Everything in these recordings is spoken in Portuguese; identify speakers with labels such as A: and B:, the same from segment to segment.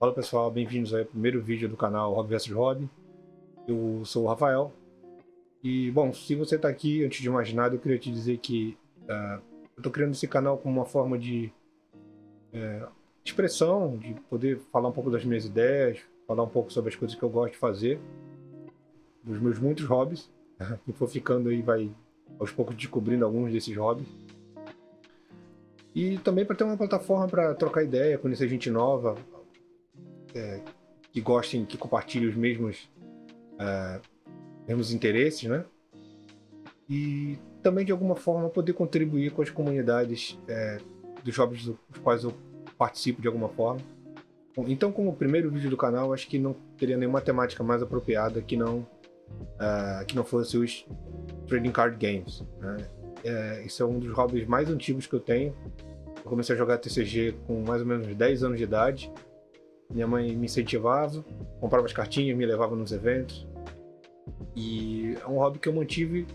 A: Fala pessoal, bem-vindos ao primeiro vídeo do canal Hobby vs Hobby. Eu sou o Rafael. E bom, se você está aqui, antes de mais nada, eu queria te dizer que eu estou criando esse canal como uma forma de expressão, de poder falar um pouco das minhas ideias, falar um pouco sobre as coisas que eu gosto de fazer, dos meus muitos hobbies. Quem for ficando aí vai aos poucos descobrindo alguns desses hobbies. E também para ter uma plataforma para trocar ideia, conhecer gente nova, que gostem, que compartilhem os mesmos interesses, né? E também de alguma forma poder contribuir com as comunidades dos hobbies dos quais eu participo de alguma forma. Então, como primeiro vídeo do canal, acho que não teria nenhuma temática mais apropriada que não fosse os trading card games, né? Esse é um dos hobbies mais antigos que eu tenho. Eu comecei a jogar TCG com mais ou menos 10 anos de idade. Minha mãe me incentivava, comprava as cartinhas, me levava nos eventos. E é um hobby que eu mantive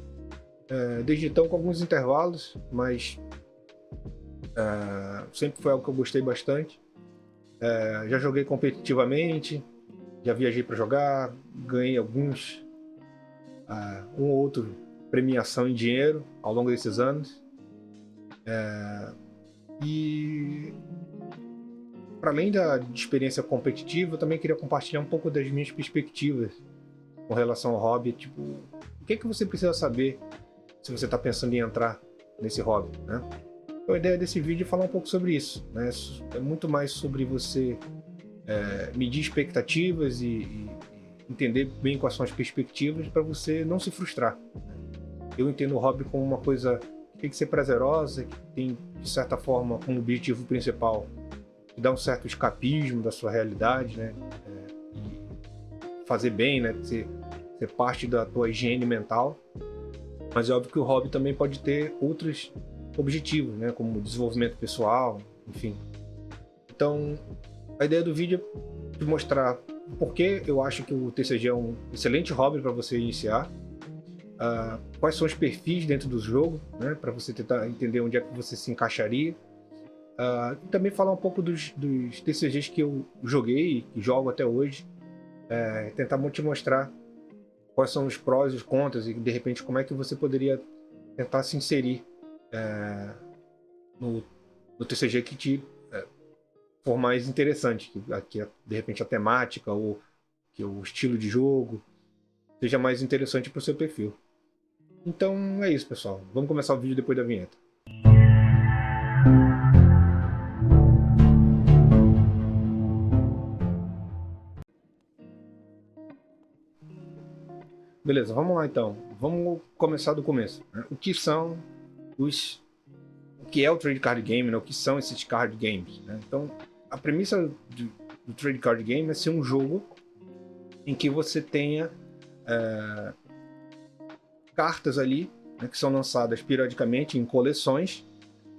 A: desde então, com alguns intervalos, mas sempre foi algo que eu gostei bastante. Já joguei competitivamente, já viajei para jogar, ganhei um ou outro premiação em dinheiro ao longo desses anos. E para além da experiência competitiva, eu também queria compartilhar um pouco das minhas perspectivas com relação ao hobby. Tipo, o que é que você precisa saber se você está pensando em entrar nesse hobby, né? Então, a ideia desse vídeo é falar um pouco sobre isso, né? É muito mais sobre você medir expectativas e entender bem quais são as perspectivas para você não se frustrar, né? Eu entendo o hobby como uma coisa que tem que ser prazerosa, que tem, de certa forma, como objetivo principal dar um certo escapismo da sua realidade, né? E fazer bem, né? Ser parte da tua higiene mental. Mas é óbvio que o hobby também pode ter outros objetivos, né? Como desenvolvimento pessoal, enfim. Então, a ideia do vídeo é te mostrar por que eu acho que o TCG é um excelente hobby para você iniciar, quais são os perfis dentro do jogo, né? Para você tentar entender onde é que você se encaixaria. E também falar um pouco dos TCGs que eu joguei e jogo até hoje, tentar te mostrar quais são os prós e os contras e de repente como é que você poderia tentar se inserir no TCG que te for mais interessante, que de repente a temática ou que o estilo de jogo seja mais interessante para o seu perfil. Então é isso, pessoal. Vamos começar o vídeo depois da vinheta. Beleza, vamos lá então. Vamos começar do começo, né? O que é o Trading Card Game, né? O que são esses card games, né? Então, a premissa do Trading Card Game é ser um jogo em que você tenha cartas ali, né, que são lançadas periodicamente em coleções,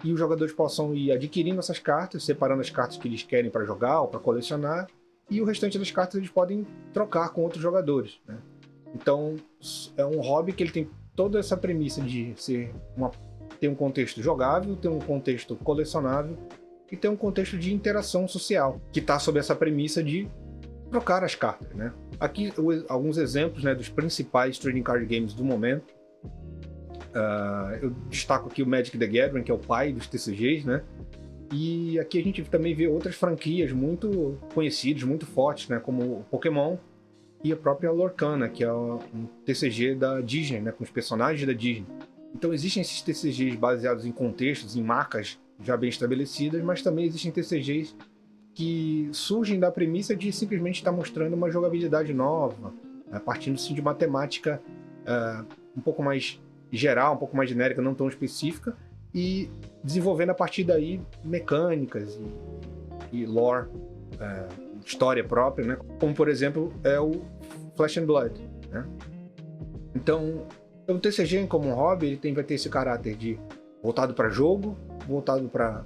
A: e os jogadores possam ir adquirindo essas cartas, separando as cartas que eles querem para jogar ou para colecionar, e o restante das cartas eles podem trocar com outros jogadores, né? Então, é um hobby que ele tem toda essa premissa de ter um contexto jogável, ter um contexto colecionável e ter um contexto de interação social, que está sob essa premissa de trocar as cartas, né? Aqui alguns exemplos, né, dos principais trading card games do momento. Eu destaco aqui o Magic the Gathering, que é o pai dos TCGs, né? E aqui a gente também vê outras franquias muito conhecidas, muito fortes, né, como o Pokémon e a própria Lorcana, que é um TCG da Disney, né, com os personagens da Disney. Então existem esses TCGs baseados em contextos, em marcas já bem estabelecidas, mas também existem TCGs que surgem da premissa de simplesmente estar mostrando uma jogabilidade nova, partindo sim de uma temática um pouco mais geral, um pouco mais genérica, não tão específica, e desenvolvendo a partir daí mecânicas e lore, história própria, né? Como por exemplo é o Flesh and Blood, né? Então o TCG como um hobby ele vai ter esse caráter de voltado para jogo, voltado para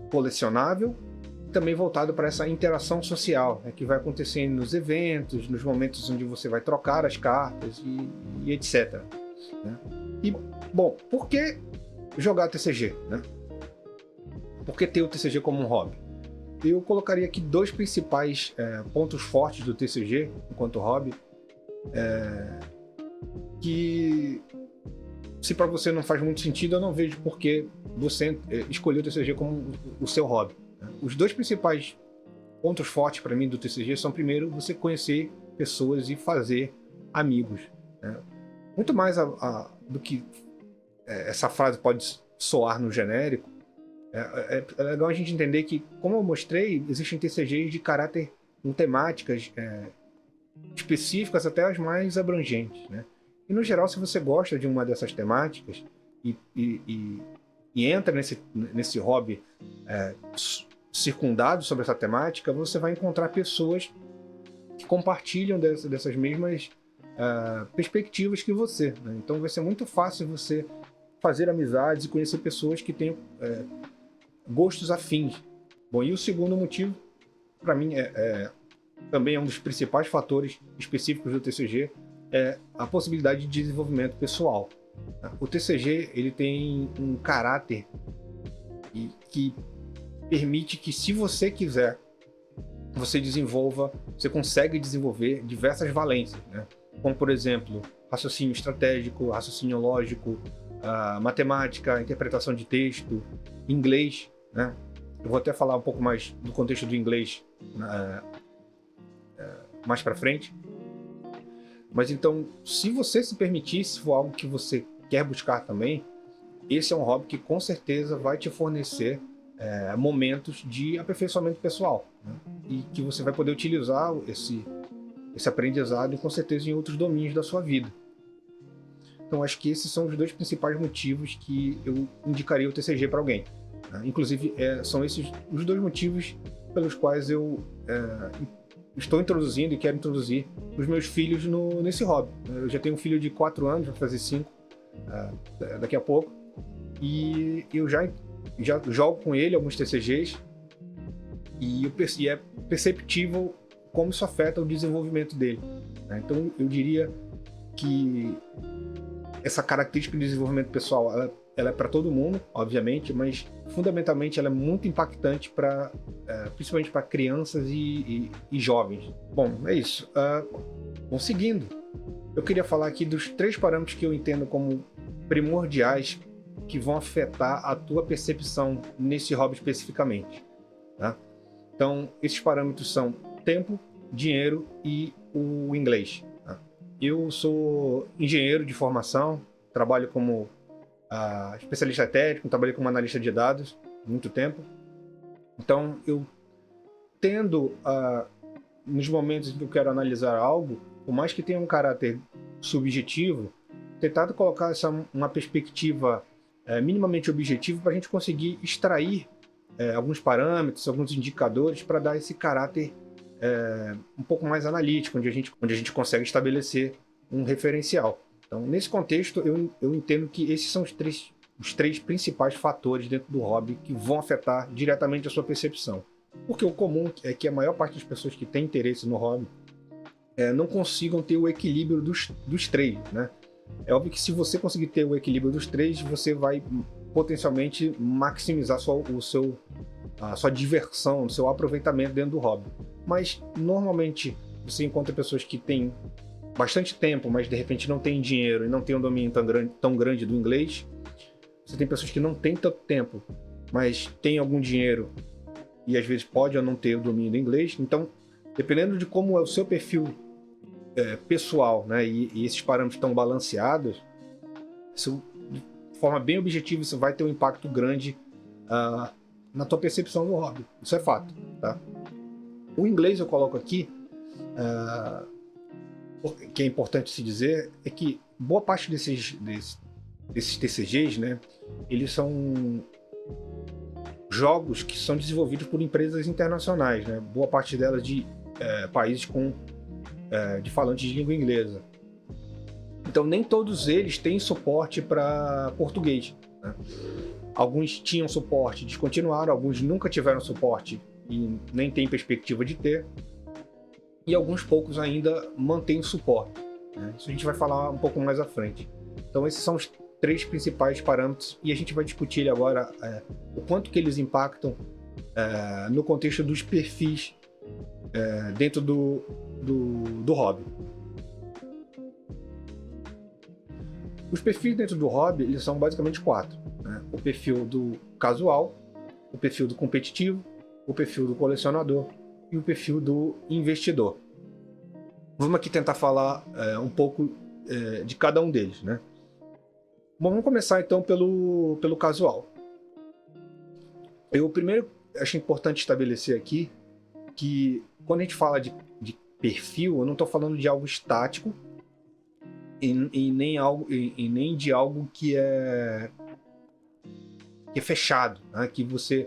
A: colecionável, e também voltado para essa interação social, né, que vai acontecendo nos eventos, nos momentos onde você vai trocar as cartas e etc, né? E bom, por que jogar TCG, né? Por que ter o TCG como um hobby? eu colocaria aqui dois principais pontos fortes do TCG enquanto hobby, que se para você não faz muito sentido, eu não vejo por que você escolheu o TCG como o seu hobby. Os dois principais pontos fortes para mim do TCG são, primeiro, você conhecer pessoas e fazer amigos. Muito mais do que essa frase pode soar no genérico, é legal a gente entender que, como eu mostrei, existem TCGs de caráter com temáticas específicas até as mais abrangentes, né? E, no geral, se você gosta de uma dessas temáticas e entra nesse hobby circundado sobre essa temática, você vai encontrar pessoas que compartilham dessas mesmas perspectivas que você, né? Então vai ser muito fácil você fazer amizades e conhecer pessoas que têm gostos afins. Bom, e o segundo motivo, para mim, também é um dos principais fatores específicos do TCG, é a possibilidade de desenvolvimento pessoal. O TCG ele tem um caráter que permite que, se você quiser, você consegue desenvolver diversas valências, né? Como, por exemplo, raciocínio estratégico, raciocínio lógico, matemática, interpretação de texto, inglês, né? Eu vou até falar um pouco mais do contexto do inglês mais para frente. Mas então, se você se permitir, se for algo que você quer buscar também, esse é um hobby que com certeza vai te fornecer momentos de aperfeiçoamento pessoal, né? E que você vai poder utilizar esse aprendizado com certeza em outros domínios da sua vida. Então acho que esses são os dois principais motivos que eu indicaria o TCG para alguém, né? Inclusive são esses os dois motivos pelos quais eu estou introduzindo e quero introduzir os meus filhos nesse hobby. Eu já tenho um filho de 4 anos, vai fazer 5 daqui a pouco, e eu já jogo com ele alguns TCGs e é perceptível como isso afeta o desenvolvimento dele, né? Então eu diria que essa característica de desenvolvimento pessoal ela é para todo mundo, obviamente, mas fundamentalmente ela é muito impactante principalmente para crianças e jovens. Bom, é isso. Bom, seguindo, eu queria falar aqui dos 3 parâmetros que eu entendo como primordiais que vão afetar a tua percepção nesse hobby especificamente, tá? Então, esses parâmetros são tempo, dinheiro e o inglês, tá? Eu sou engenheiro de formação, trabalho como especialista técnico, trabalhei como analista de dados há muito tempo. Então, eu tendo nos momentos em que eu quero analisar algo, por mais que tenha um caráter subjetivo, tentado colocar uma perspectiva minimamente objetiva para a gente conseguir extrair alguns parâmetros, alguns indicadores para dar esse caráter um pouco mais analítico, onde a gente consegue estabelecer um referencial. Então, nesse contexto, eu entendo que esses são os três principais fatores dentro do hobby que vão afetar diretamente a sua percepção. Porque o comum é que a maior parte das pessoas que têm interesse no hobby não consigam ter o equilíbrio dos três, né? É óbvio que se você conseguir ter o equilíbrio dos três, você vai potencialmente maximizar a sua diversão, o seu aproveitamento dentro do hobby. Mas, normalmente, você encontra pessoas que têm bastante tempo, mas de repente não têm dinheiro e não têm um domínio tão grande do inglês. Você tem pessoas que não têm tanto tempo, mas têm algum dinheiro e às vezes pode ou não ter o domínio do inglês. Então, dependendo de como é o seu perfil pessoal, né, e esses parâmetros estão balanceados, isso, de forma bem objetiva, isso vai ter um impacto grande na tua percepção do hobby. Isso é fato, tá? O inglês eu coloco aqui, que é importante se dizer, é que boa parte desses TCGs, né, eles são jogos que são desenvolvidos por empresas internacionais, né? Boa parte delas de países de falantes de língua inglesa. Então nem todos eles têm suporte para português, né? Alguns tinham suporte, descontinuaram, alguns nunca tiveram suporte e nem têm perspectiva de ter, e alguns poucos ainda mantêm suporte, né? Isso a gente vai falar um pouco mais à frente. Então esses são os 3 principais parâmetros e a gente vai discutir agora o quanto que eles impactam no contexto dos perfis dentro do hobby. Os perfis dentro do hobby, eles são basicamente 4, né? O perfil do casual, o perfil do competitivo, o perfil do colecionador e o perfil do investidor. Vamos aqui tentar falar um pouco de cada um deles, né? Bom, vamos começar então pelo casual. Eu primeiro acho importante estabelecer aqui que quando a gente fala de perfil, eu não estou falando de algo estático e nem de algo que é fechado, né? Que você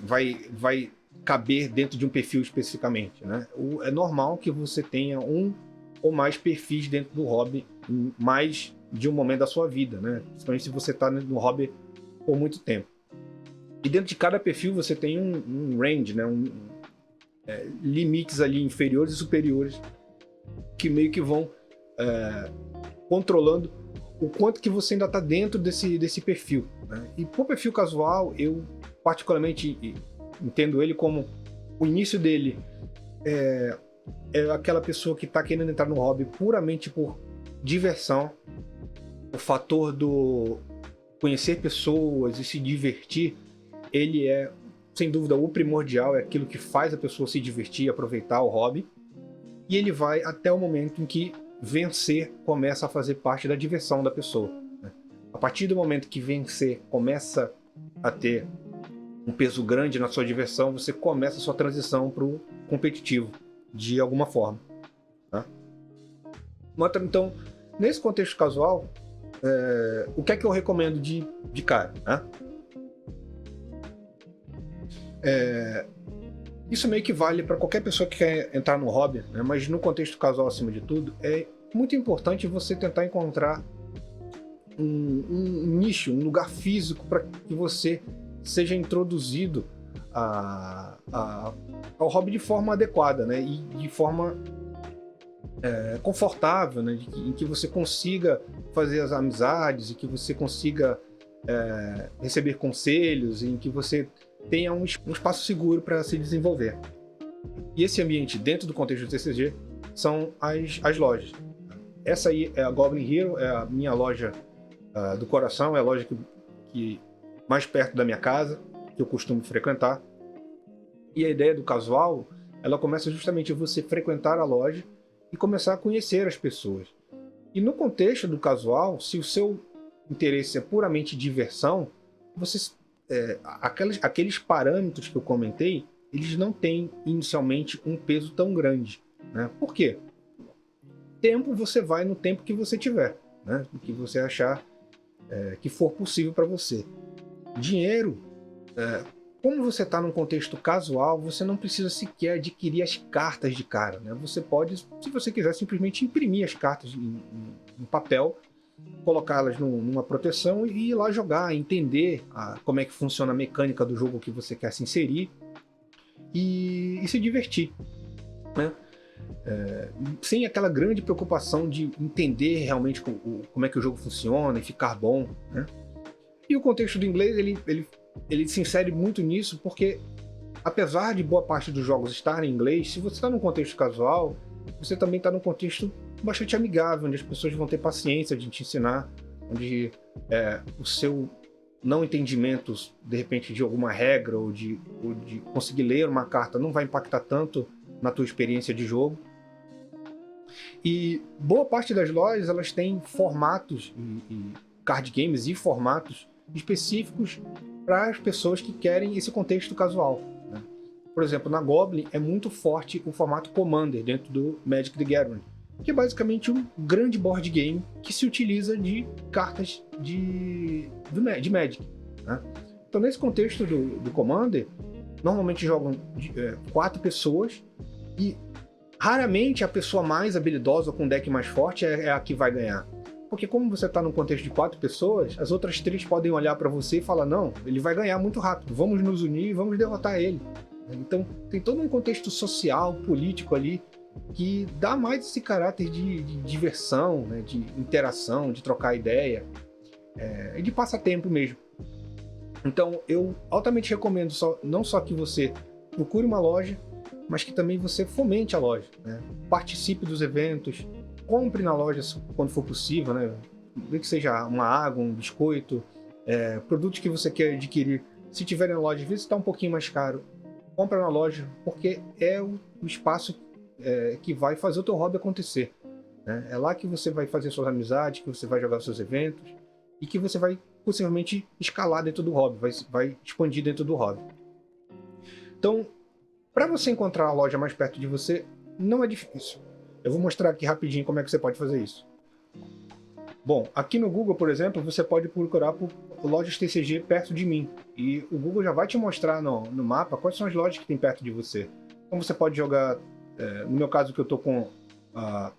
A: vai caber dentro de um perfil especificamente, né? É normal que você tenha um ou mais perfis dentro do hobby em mais de um momento da sua vida, né? Principalmente se você está no hobby por muito tempo. E dentro de cada perfil você tem um range, né? Limites ali inferiores e superiores que meio que vão controlando o quanto que você ainda está dentro desse perfil, né? E pro perfil casual, eu particularmente entendo ele como o início dele é aquela pessoa que está querendo entrar no hobby puramente por diversão, o fator do conhecer pessoas e se divertir, ele é, sem dúvida, o primordial, é aquilo que faz a pessoa se divertir, aproveitar o hobby, e ele vai até o momento em que vencer começa a fazer parte da diversão da pessoa, né? A partir do momento que vencer começa a ter um peso grande na sua diversão, você começa a sua transição para o competitivo, de alguma forma, tá? Então, nesse contexto casual, o que é que eu recomendo de cara, né? Isso meio que vale para qualquer pessoa que quer entrar no hobby, né? Mas no contexto casual, acima de tudo, é muito importante você tentar encontrar um nicho, um lugar físico para que você seja introduzido ao hobby de forma adequada, né? E de forma confortável, né? Em que você consiga fazer as amizades e que você consiga receber conselhos, em que você tenha um espaço seguro para se desenvolver. E esse ambiente dentro do contexto do TCG são as lojas. Essa aí é a Goblin Hero, é a minha loja do coração, é a loja que mais perto da minha casa, que eu costumo frequentar. E a ideia do casual, ela começa justamente você frequentar a loja e começar a conhecer as pessoas. E no contexto do casual, se o seu interesse é puramente diversão, aqueles parâmetros que eu comentei, eles não têm inicialmente um peso tão grande, né? Por quê? Tempo você vai no tempo que você tiver, né? O que você achar que for possível para você. Dinheiro, como você está num contexto casual, você não precisa sequer adquirir as cartas de cara, né? Você pode, se você quiser, simplesmente imprimir as cartas em papel, colocá-las numa proteção e ir lá jogar, entender como é que funciona a mecânica do jogo que você quer se inserir e se divertir, né? Sem aquela grande preocupação de entender realmente como é que o jogo funciona e ficar bom, né? E o contexto do inglês, ele se insere muito nisso porque, apesar de boa parte dos jogos estarem em inglês, se você está num contexto casual, você também está num contexto bastante amigável, onde as pessoas vão ter paciência de te ensinar, onde o seu não entendimento, de repente, de alguma regra ou de conseguir ler uma carta não vai impactar tanto na tua experiência de jogo. E boa parte das lojas, elas têm formatos e card games e formatos específicos para as pessoas que querem esse contexto casual, né? Por exemplo, na Goblin é muito forte o formato Commander dentro do Magic the Gathering, que é basicamente um grande board game que se utiliza de cartas de Magic, né? Então, nesse contexto do Commander, normalmente jogam 4 pessoas e raramente a pessoa mais habilidosa com o deck mais forte é a que vai ganhar. Porque como você está num contexto de 4 pessoas, as outras 3 podem olhar para você e falar: não, ele vai ganhar muito rápido, vamos nos unir e vamos derrotar ele. Então tem todo um contexto social, político ali, que dá mais esse caráter de diversão, né, de interação, de trocar ideia, e de passatempo mesmo. Então, eu altamente recomendo não só que você procure uma loja, mas que também você fomente a loja, né? Participe dos eventos, compre na loja quando for possível, né? Que seja uma água, um biscoito, produtos que você quer adquirir. Se tiver na loja, às vezes está um pouquinho mais caro, compra na loja, porque é o espaço que vai fazer o teu hobby acontecer, né? É lá que você vai fazer suas amizades, que você vai jogar seus eventos e que você vai possivelmente escalar dentro do hobby, vai expandir dentro do hobby. Então, para você encontrar a loja mais perto de você, não é difícil. Eu vou mostrar aqui rapidinho como é que você pode fazer isso. Bom, aqui no Google, por exemplo, você pode procurar por lojas TCG perto de mim. E o Google já vai te mostrar no mapa quais são as lojas que tem perto de você. Então você pode jogar, no meu caso que eu estou com a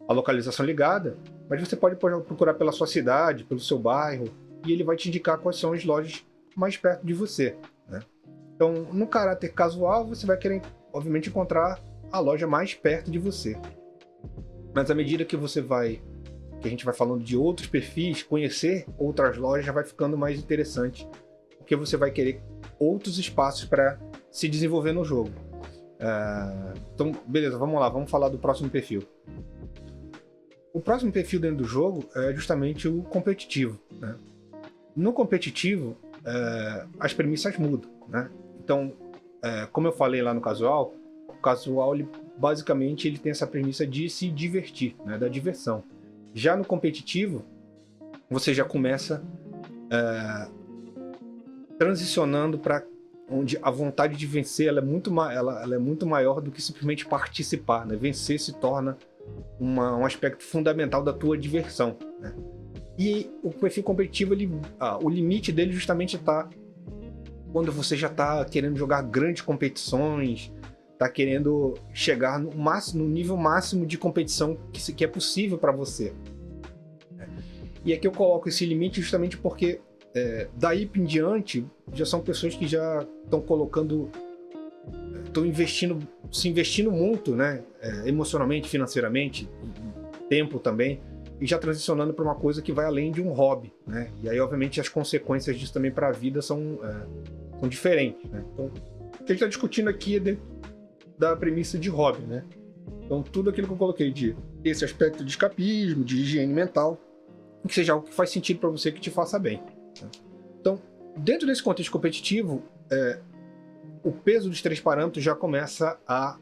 A: localização ligada, mas você pode procurar pela sua cidade, pelo seu bairro, e ele vai te indicar quais são as lojas mais perto de você, né? Então, no caráter casual, você vai querer, obviamente, encontrar a loja mais perto de você. Mas à medida que que a gente vai falando de outros perfis, conhecer outras lojas já vai ficando mais interessante, porque você vai querer outros espaços para se desenvolver no jogo. Então, beleza, vamos lá, vamos falar do próximo perfil. O próximo perfil dentro do jogo é justamente o competitivo, né? No competitivo, as premissas mudam, né? Então, como eu falei lá no casual, o casual basicamente ele tem essa premissa de se divertir, né? Da diversão. Já no competitivo, você já começa transicionando para onde a vontade de vencer ela é muito maior do que simplesmente participar, né? Vencer se torna um aspecto fundamental da tua diversão, né? E o perfil competitivo, o limite dele justamente está quando você já está querendo jogar grandes competições, está querendo chegar no nível máximo de competição que é possível para você. E aqui eu coloco esse limite justamente porque daí em diante já são pessoas que já estão se investindo muito, né? Emocionalmente, financeiramente, tempo também, e já transicionando para uma coisa que vai além de um hobby, né? E aí, obviamente, as consequências disso também para a vida são diferentes, né? Então, o que a gente está discutindo aqui é dentro da premissa de hobby, né? Então, tudo aquilo que eu coloquei de esse aspecto de escapismo, de higiene mental, que seja algo que faz sentido para você, que te faça bem, né? Então, dentro desse contexto competitivo, o peso dos 3 parâmetros já começa a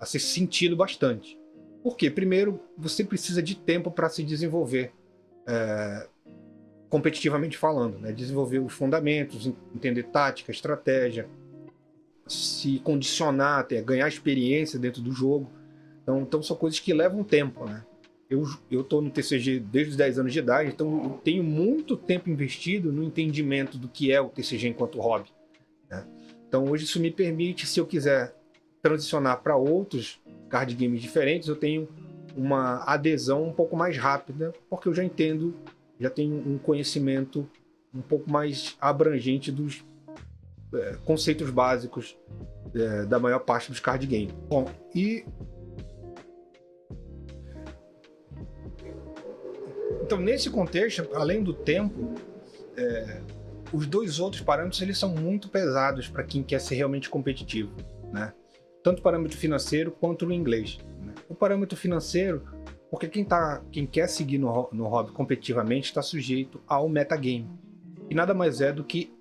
A: ser sentido bastante. Por quê? Primeiro, você precisa de tempo para se desenvolver, competitivamente falando, né? Desenvolver os fundamentos, entender tática, estratégia, se condicionar, ganhar experiência dentro do jogo. Então são coisas que levam tempo, né? Eu estou no TCG desde os 10 anos de idade, então eu tenho muito tempo investido no entendimento do que é o TCG enquanto hobby, né? Então hoje isso me permite, se eu quiser transicionar para outros card games diferentes, eu tenho uma adesão um pouco mais rápida, porque eu já tenho um conhecimento um pouco mais abrangente dos conceitos básicos da maior parte dos card games. Bom, então nesse contexto, além do tempo, os 2 outros parâmetros eles são muito pesados para quem quer ser realmente competitivo, né? Tanto o parâmetro financeiro quanto o inglês, né? O parâmetro financeiro, porque quem quer seguir no hobby competitivamente está sujeito ao metagame, e nada mais é do que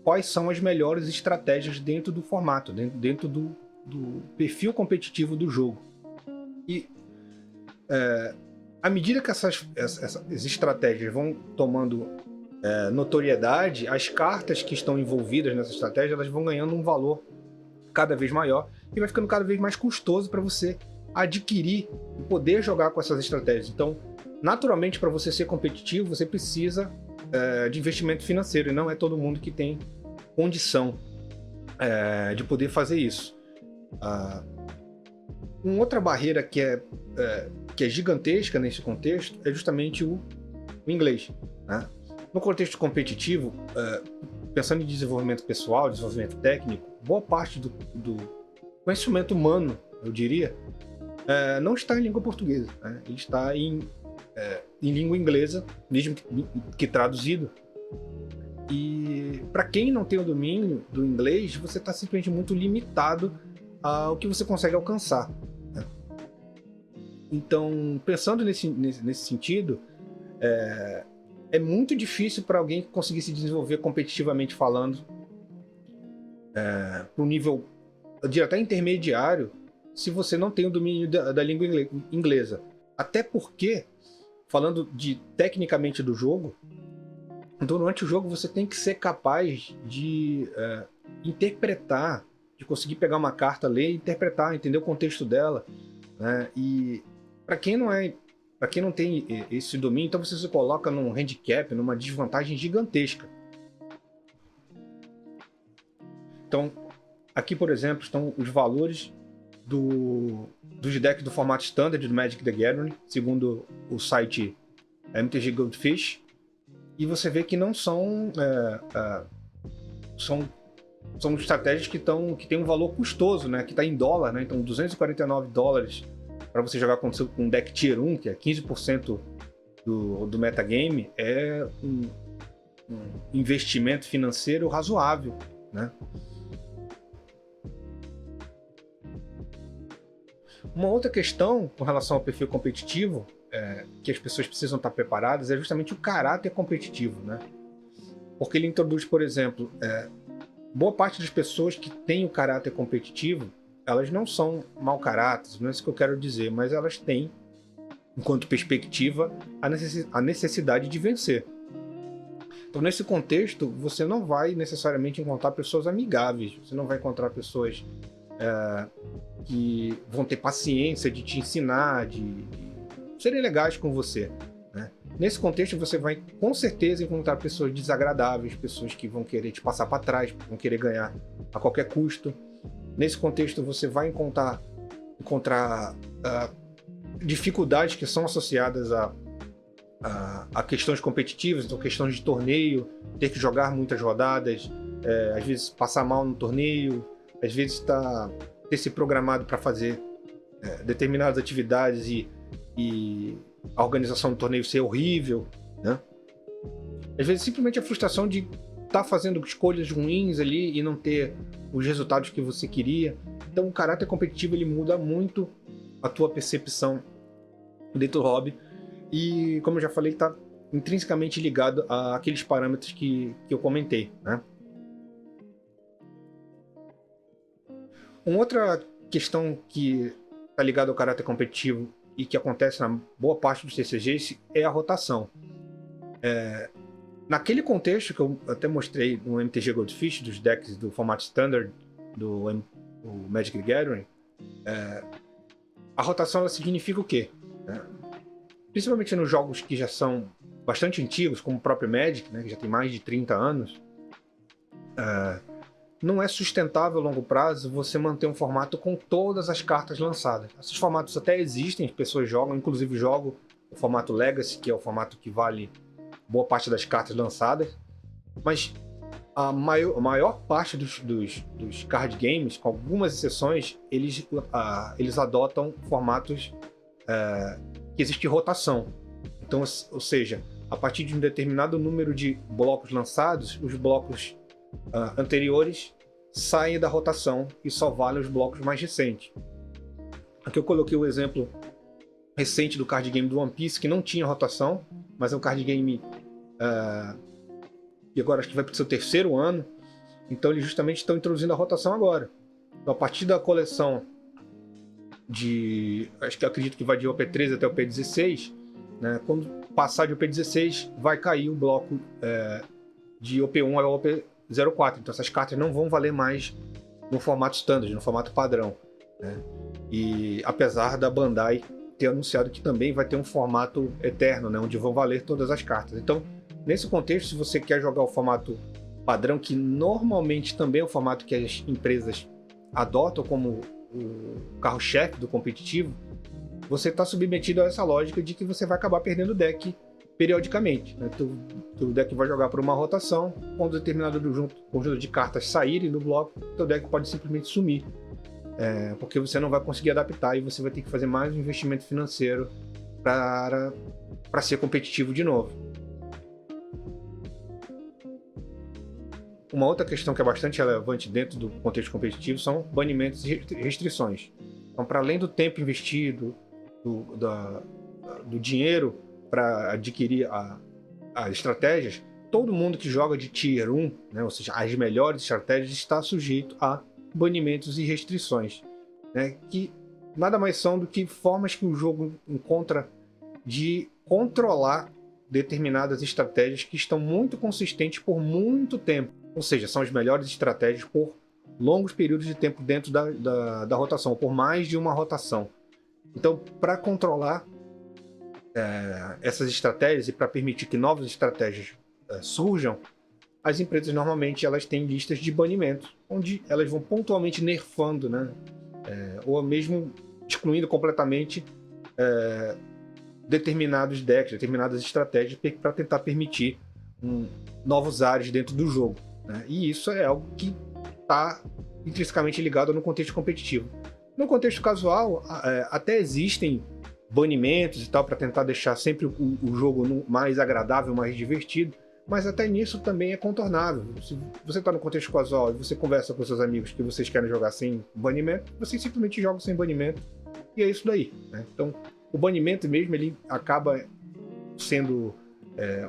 A: quais são as melhores estratégias dentro do formato, dentro do perfil competitivo do jogo. E à medida que essas estratégias vão tomando notoriedade, as cartas que estão envolvidas nessa estratégia elas vão ganhando um valor cada vez maior e vai ficando cada vez mais custoso para você adquirir e poder jogar com essas estratégias. Então, naturalmente, para você ser competitivo, você precisa de investimento financeiro, e não é todo mundo que tem condição de poder fazer isso. Uma outra barreira que é gigantesca nesse contexto é justamente o inglês, né? No contexto competitivo, pensando em desenvolvimento pessoal, desenvolvimento técnico, boa parte do conhecimento humano, eu diria, não está em língua portuguesa, né? Ele está em língua inglesa, mesmo que traduzido, E para quem não tem o domínio do inglês, você está simplesmente muito limitado ao que você consegue alcançar, né? Então, pensando nesse sentido, é muito difícil para alguém conseguir se desenvolver competitivamente falando, para um nível de até intermediário, se você não tem o domínio da língua inglesa. Até porque, falando tecnicamente do jogo, durante o jogo você tem que ser capaz de interpretar, de conseguir pegar uma carta, ler, interpretar, entender o contexto dela, né? E para quem não tem esse domínio, então você se coloca num handicap, numa desvantagem gigantesca. Então, aqui, por exemplo, estão os valores dos decks do formato standard do Magic the Gathering, segundo o site MTG Goldfish, e você vê que não são são estratégias que têm um valor custoso, né? Que está em dólar, né? Então, $249 para você jogar com um deck Tier 1, que é 15% do metagame, é um investimento financeiro razoável, né? Uma outra questão com relação ao perfil competitivo, que as pessoas precisam estar preparadas, é justamente o caráter competitivo, né? Porque ele introduz, por exemplo, boa parte das pessoas que têm o caráter competitivo, elas não são mau caráter, não é isso que eu quero dizer, mas elas têm, enquanto perspectiva, a necessidade de vencer. Então, nesse contexto, você não vai necessariamente encontrar pessoas amigáveis, você não vai encontrar pessoas que vão ter paciência de te ensinar, de serem legais com você, né? Nesse contexto, você vai com certeza encontrar pessoas desagradáveis, pessoas que vão querer te passar para trás, vão querer ganhar a qualquer custo. Nesse contexto, você vai encontrar dificuldades que são associadas a questões competitivas, então questões de torneio, ter que jogar muitas rodadas, às vezes passar mal no torneio, às vezes ter se programado para fazer determinadas atividades e a organização do torneio ser horrível, né? Às vezes simplesmente a frustração de estar fazendo escolhas ruins ali e não ter os resultados que você queria. Então o caráter competitivo ele muda muito a tua percepção dentro do hobby e, como eu já falei, está intrinsecamente ligado àqueles parâmetros que eu comentei, né? Uma outra questão que está ligada ao caráter competitivo e que acontece na boa parte dos TCGs é a rotação. Naquele contexto que eu até mostrei no MTG Goldfish, dos decks do formato standard do Magic the Gathering, a rotação ela significa o quê? Principalmente nos jogos que já são bastante antigos, como o próprio Magic, né, que já tem mais de 30 anos, não é sustentável a longo prazo você manter um formato com todas as cartas lançadas. Esses formatos até existem, as pessoas jogam, inclusive jogam o formato Legacy, que é o formato que vale boa parte das cartas lançadas, mas a maior parte dos card games, com algumas exceções, eles adotam formatos que existe rotação. Então, ou seja, a partir de um determinado número de blocos lançados, os blocos anteriores saem da rotação e só valem os blocos mais recentes. Aqui eu coloquei o exemplo recente do card game do One Piece, que não tinha rotação, mas é um card game e agora acho que vai para o seu terceiro ano, então eles justamente estão introduzindo a rotação agora. Então, a partir da coleção acho que eu acredito que vai de OP13 até o P16, né, quando passar de OP16 vai cair o bloco de OP1 ao OP04, então essas cartas não vão valer mais no formato standard, no formato padrão, né? E apesar da Bandai ter anunciado que também vai ter um formato eterno, né, onde vão valer todas as cartas. Então, nesse contexto, se você quer jogar o formato padrão, que normalmente também é o formato que as empresas adotam como o carro-chefe do competitivo, você está submetido a essa lógica de que você vai acabar perdendo o deck periodicamente, né? O deck vai jogar por uma rotação, quando determinado conjunto de cartas saírem do bloco, o deck pode simplesmente sumir, porque você não vai conseguir adaptar e você vai ter que fazer mais um investimento financeiro para ser competitivo de novo. uma outra questão que é bastante relevante dentro do contexto competitivo são banimentos e restrições. Então, para além do tempo investido, do dinheiro para adquirir as estratégias, todo mundo que joga de Tier 1, né, ou seja, as melhores estratégias, está sujeito a banimentos e restrições, né, que nada mais são do que formas que o jogo encontra de controlar determinadas estratégias que estão muito consistentes por muito tempo. Ou seja, são as melhores estratégias por longos períodos de tempo dentro da rotação, por mais de uma rotação. Então, para controlar essas estratégias e para permitir que novas estratégias surjam, as empresas normalmente elas têm listas de banimento, onde elas vão pontualmente nerfando, né? Ou mesmo excluindo completamente determinados decks, determinadas estratégias para tentar permitir novos ares dentro do jogo, né? E isso é algo que está intrinsecamente ligado no contexto competitivo. No contexto casual, até existem banimentos e tal para tentar deixar sempre o jogo mais agradável, mais divertido, mas até nisso também é contornável. Se você está no contexto casual e você conversa com seus amigos que vocês querem jogar sem banimento, vocês simplesmente jogam sem banimento e é isso daí, né? Então, o banimento mesmo ele acaba sendo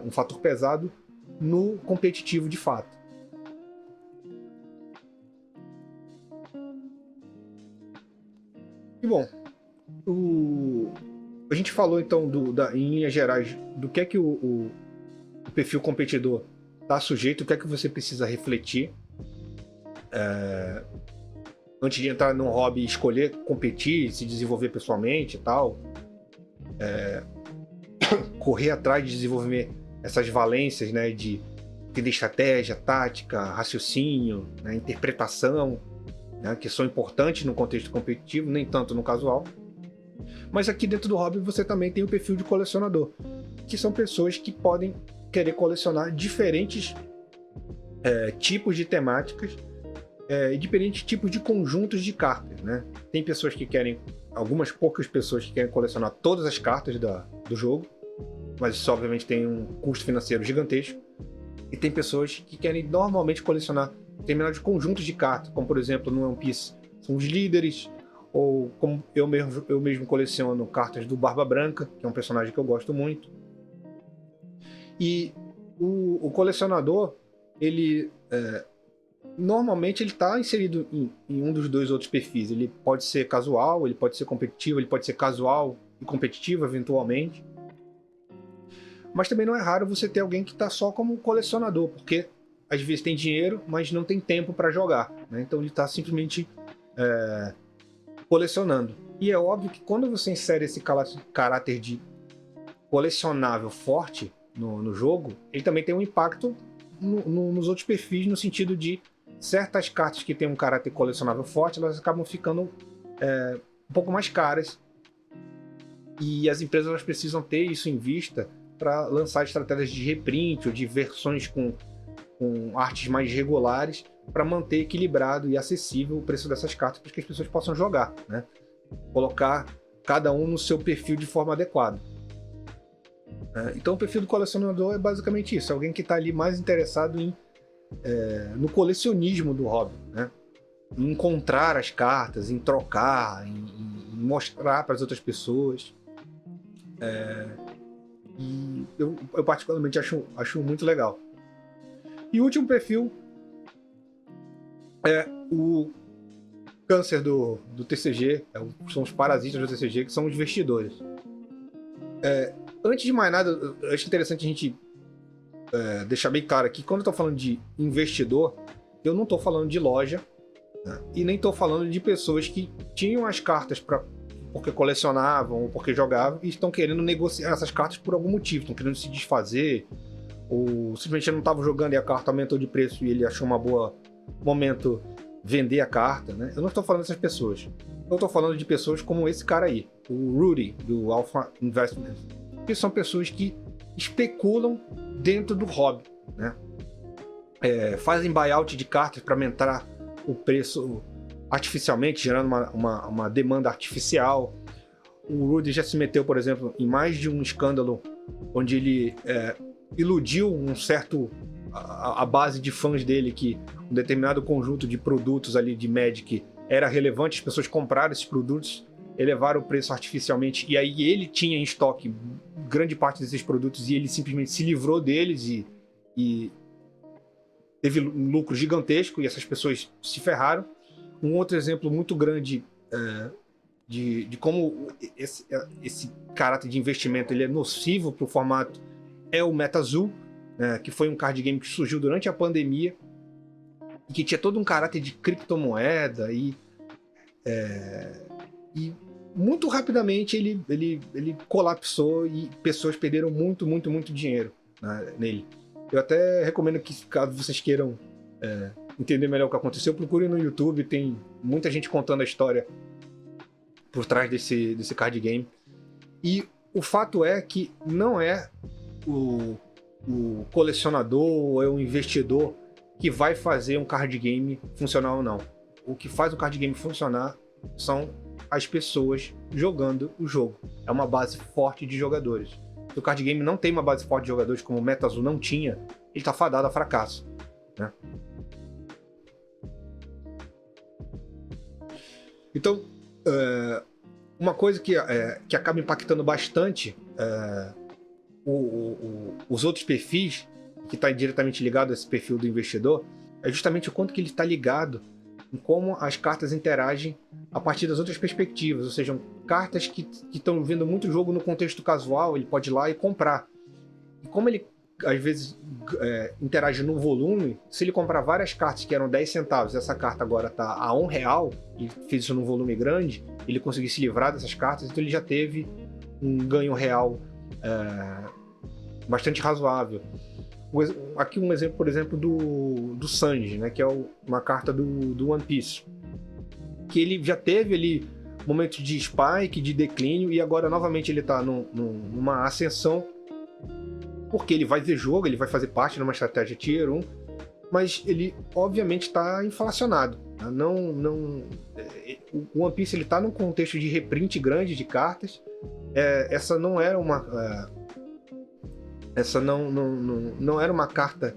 A: um fator pesado no competitivo de fato. E bom, a gente falou então em linhas gerais do que é que o perfil competidor está sujeito, o que é que você precisa refletir antes de entrar num hobby e escolher competir, se desenvolver pessoalmente e tal, correr atrás de desenvolver essas valências, né, de entender estratégia, tática, raciocínio, né, interpretação, né, que são importantes no contexto competitivo, nem tanto no casual. Mas aqui dentro do hobby você também tem o perfil de colecionador, que são pessoas que podem querer colecionar diferentes tipos de temáticas e diferentes tipos de conjuntos de cartas, né? Tem pessoas que querem, algumas poucas pessoas que querem colecionar todas as cartas do jogo, mas isso obviamente tem um custo financeiro gigantesco. E tem pessoas que querem normalmente colecionar determinados conjuntos de cartas, como por exemplo no One Piece são os líderes, ou como eu mesmo coleciono cartas do Barba Branca, que é um personagem que eu gosto muito. E o colecionador, ele normalmente ele está inserido em um dos dois outros perfis. Ele pode ser casual, ele pode ser competitivo, ele pode ser casual e competitivo eventualmente. Mas também não é raro você ter alguém que está só como colecionador, porque às vezes tem dinheiro, mas não tem tempo para jogar, né? Então ele está simplesmente colecionando. E é óbvio que quando você insere esse caráter de colecionável forte no jogo, ele também tem um impacto nos outros perfis, no sentido de certas cartas que têm um caráter colecionável forte, elas acabam ficando um pouco mais caras. E as empresas elas precisam ter isso em vista para lançar estratégias de reprint ou de versões com artes mais regulares para manter equilibrado e acessível o preço dessas cartas para que as pessoas possam jogar, né? Colocar cada um no seu perfil de forma adequada. Então o perfil do colecionador é basicamente isso, alguém que está ali mais interessado no colecionismo do hobby, né? Em encontrar as cartas, em trocar, em mostrar para as outras pessoas. E eu particularmente acho muito legal. E o último perfil é o câncer do TCG, são os parasitas do TCG, que são os investidores. Antes de mais nada, eu acho interessante a gente deixar bem claro aqui, quando eu estou falando de investidor, eu não estou falando de loja, né? E nem estou falando de pessoas que tinham as cartas porque colecionavam ou porque jogavam e estão querendo negociar essas cartas por algum motivo, estão querendo se desfazer, ou simplesmente não estavam jogando e a carta aumentou de preço e ele achou uma boa momento vender a carta, né? Eu não estou falando dessas pessoas. Eu estou falando de pessoas como esse cara aí, o Rudy, do Alpha Investments, que são pessoas que especulam dentro do hobby, né? Fazem buyout de cartas para aumentar o preço artificialmente, gerando uma demanda artificial. O Rudy já se meteu, por exemplo, em mais de um escândalo onde ele iludiu um certo a base de fãs dele, que um determinado conjunto de produtos ali de Magic era relevante, as pessoas compraram esses produtos, elevaram o preço artificialmente, e aí ele tinha em estoque grande parte desses produtos e ele simplesmente se livrou deles e teve um lucro gigantesco e essas pessoas se ferraram. Um outro exemplo muito grande de como esse caráter de investimento ele é nocivo para o formato é o MetaZoo, que foi um card game que surgiu durante a pandemia e que tinha todo um caráter de criptomoeda e muito rapidamente ele colapsou e pessoas perderam muito dinheiro, né, nele. Eu até recomendo que, caso vocês queiram entender melhor o que aconteceu, procurem no YouTube, tem muita gente contando a história por trás desse card game. E o fato é que não é o colecionador ou é o investidor que vai fazer um card game funcionar ou não. O que faz um card game funcionar são as pessoas jogando o jogo. É uma base forte de jogadores. Se o card game não tem uma base forte de jogadores, como o MetaZoo não tinha, ele está fadado a fracasso, né? Então, uma coisa que acaba impactando bastante os outros perfis, que está diretamente ligado a esse perfil do investidor, é justamente o quanto que ele está ligado em como as cartas interagem a partir das outras perspectivas, ou seja, cartas que estão vendo muito jogo no contexto casual, ele pode ir lá e comprar. E como ele, às vezes, interage no volume, se ele comprar várias cartas que eram 10 centavos e essa carta agora está a R$1, e fez isso num volume grande, ele conseguiu se livrar dessas cartas, então ele já teve um ganho real bastante razoável. Aqui um exemplo, por exemplo, do Sanji, né, que é uma carta do One Piece, que ele já teve ali momentos de spike, de declínio, e agora novamente ele está numa ascensão, porque ele vai ver jogo, ele vai fazer parte de uma estratégia Tier 1, mas ele obviamente está inflacionado. Tá? O One Piece está num contexto de reprint grande de cartas. Essa não era uma... Essa não era uma carta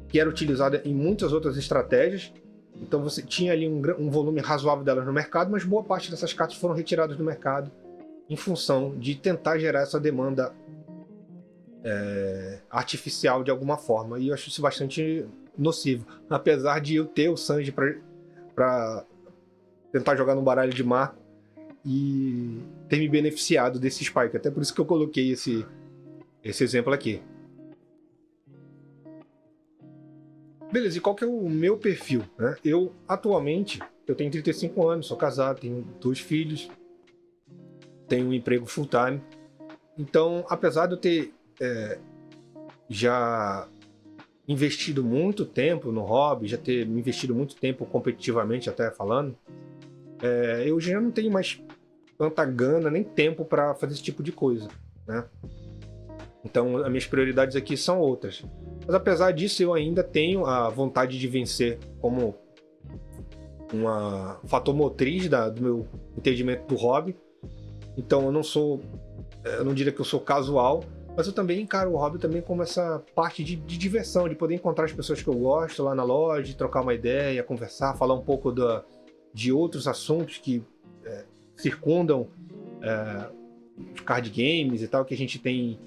A: que era utilizada em muitas outras estratégias, então você tinha ali um volume razoável delas no mercado, mas boa parte dessas cartas foram retiradas do mercado em função de tentar gerar essa demanda artificial de alguma forma, e eu acho isso bastante nocivo, apesar de eu ter o Sanji para tentar jogar no baralho de Marco e ter me beneficiado desse spike, até por isso que eu coloquei esse exemplo aqui. Beleza, e qual que é o meu perfil, né? Atualmente, eu tenho 35 anos, sou casado, tenho 2 filhos, tenho um emprego full time. Então, apesar de eu ter já investido muito tempo no hobby, já ter me investido muito tempo competitivamente até falando, eu já não tenho mais tanta gana nem tempo para fazer esse tipo de coisa, né? Então, as minhas prioridades aqui são outras. Mas apesar disso, eu ainda tenho a vontade de vencer como um fator motriz do meu entendimento do hobby. Então, eu não diria que eu sou casual, mas eu também encaro o hobby também como essa parte de diversão, de poder encontrar as pessoas que eu gosto lá na loja, trocar uma ideia, conversar, falar um pouco de outros assuntos que circundam os card games e tal, que a gente tem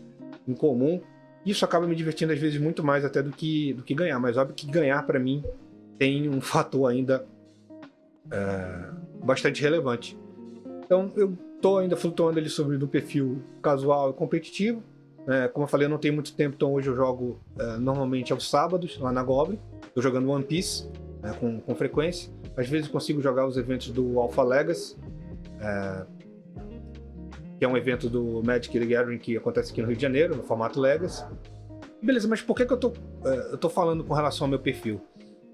A: em comum. Isso acaba me divertindo às vezes muito mais até do que ganhar, mas óbvio que ganhar para mim tem um fator ainda bastante relevante. Então eu estou ainda flutuando ali sobre do perfil casual e competitivo. Como eu falei, eu não tenho muito tempo, então hoje eu jogo normalmente aos sábados lá na Goblin. Estou jogando One Piece com frequência. Às vezes consigo jogar os eventos do Alpha Legacy, que é um evento do Magic the Gathering que acontece aqui no Rio de Janeiro, no formato Legacy. Beleza, mas por que eu tô falando com relação ao meu perfil?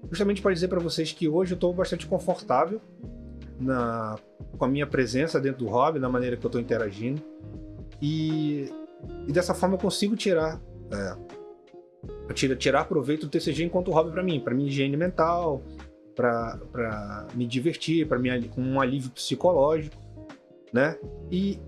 A: Justamente para dizer para vocês que hoje eu estou bastante confortável com a minha presença dentro do hobby, na maneira que eu estou interagindo. E dessa forma eu consigo tirar proveito do TCG enquanto hobby para minha higiene mental, para me divertir, com um alívio psicológico, né? E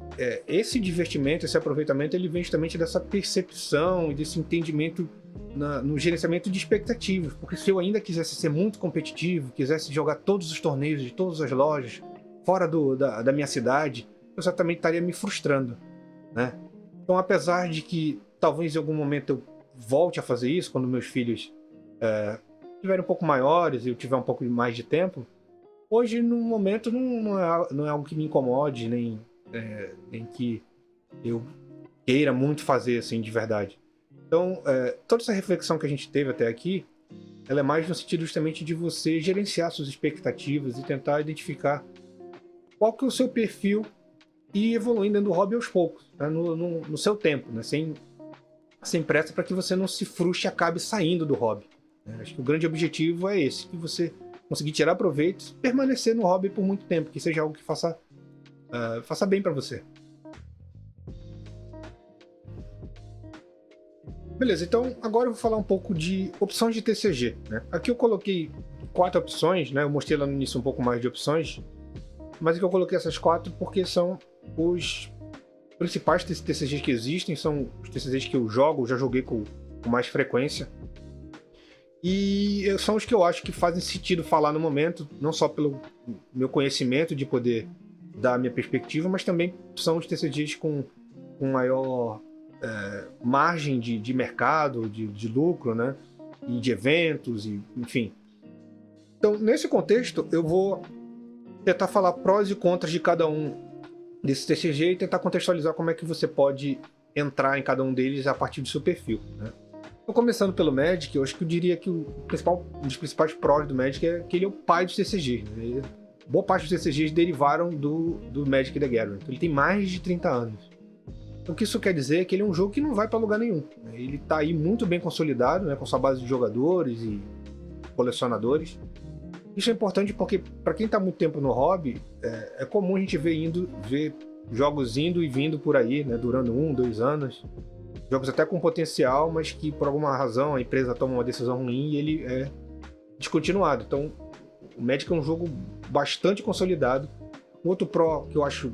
A: esse divertimento, esse aproveitamento, ele vem justamente dessa percepção e desse entendimento no gerenciamento de expectativas. Porque se eu ainda quisesse ser muito competitivo, quisesse jogar todos os torneios de todas as lojas, fora da minha cidade, eu certamente estaria me frustrando, né? Então, apesar de que talvez em algum momento eu volte a fazer isso, quando meus filhos estiverem um pouco maiores e eu tiver um pouco mais de tempo, hoje, no momento, não é algo que me incomode, nem que eu queira muito fazer, assim, de verdade. Então, toda essa reflexão que a gente teve até aqui, ela é mais no sentido justamente de você gerenciar suas expectativas e tentar identificar qual que é o seu perfil e ir evoluindo dentro do hobby aos poucos, né? No seu tempo, né? Sem pressa, para que você não se frustre e acabe saindo do hobby. Acho que o grande objetivo é esse, que você conseguir tirar proveito e permanecer no hobby por muito tempo, que seja algo que faça bem para você. Beleza, então agora eu vou falar um pouco de opções de TCG, né? Aqui eu coloquei 4 opções, né? Eu mostrei lá no início um pouco mais de opções, mas aqui eu coloquei essas 4 porque são os principais TCGs que existem, são os TCGs que eu jogo, já joguei com mais frequência. E são os que eu acho que fazem sentido falar no momento, não só pelo meu conhecimento de poder dar a minha perspectiva, mas também são os TCGs com maior margem de mercado, de lucro, né? E de eventos, enfim. Então, nesse contexto, eu vou tentar falar prós e contras de cada um desses TCG e tentar contextualizar como é que você pode entrar em cada um deles a partir do seu perfil, né? Então, começando pelo Magic, eu acho que eu diria que um dos principais prós do Magic é que ele é o pai dos TCGs, né? Boa parte dos TCGs derivaram do Magic the Gathering. Então, ele tem mais de 30 anos. Então, o que isso quer dizer é que ele é um jogo que não vai para lugar nenhum, né? Ele está aí muito bem consolidado, né, com sua base de jogadores e colecionadores. Isso é importante porque, para quem está muito tempo no hobby, é comum a gente ver jogos indo e vindo por aí, né, durando 1, 2 anos. Jogos até com potencial, mas que por alguma razão a empresa toma uma decisão ruim e ele é descontinuado. Então, o Magic é um jogo bastante consolidado. Outro pró que eu acho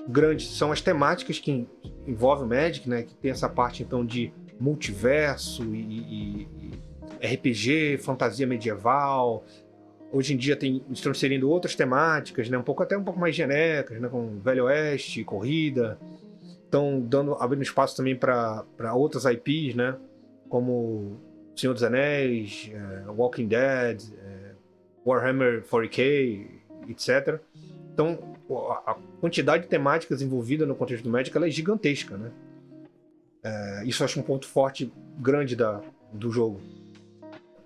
A: grande são as temáticas que envolvem o Magic, né? Que tem essa parte então de multiverso e RPG, fantasia medieval. Hoje em dia estão inserindo outras temáticas, né? Até um pouco mais genéricas, né? Com Velho Oeste, corrida. Estão abrindo espaço também para outras IPs, né? Como Senhor dos Anéis, Walking Dead, Warhammer 40k, etc. Então, a quantidade de temáticas envolvidas no contexto do Magic ela é gigantesca, né? Isso eu acho um ponto forte, grande do jogo.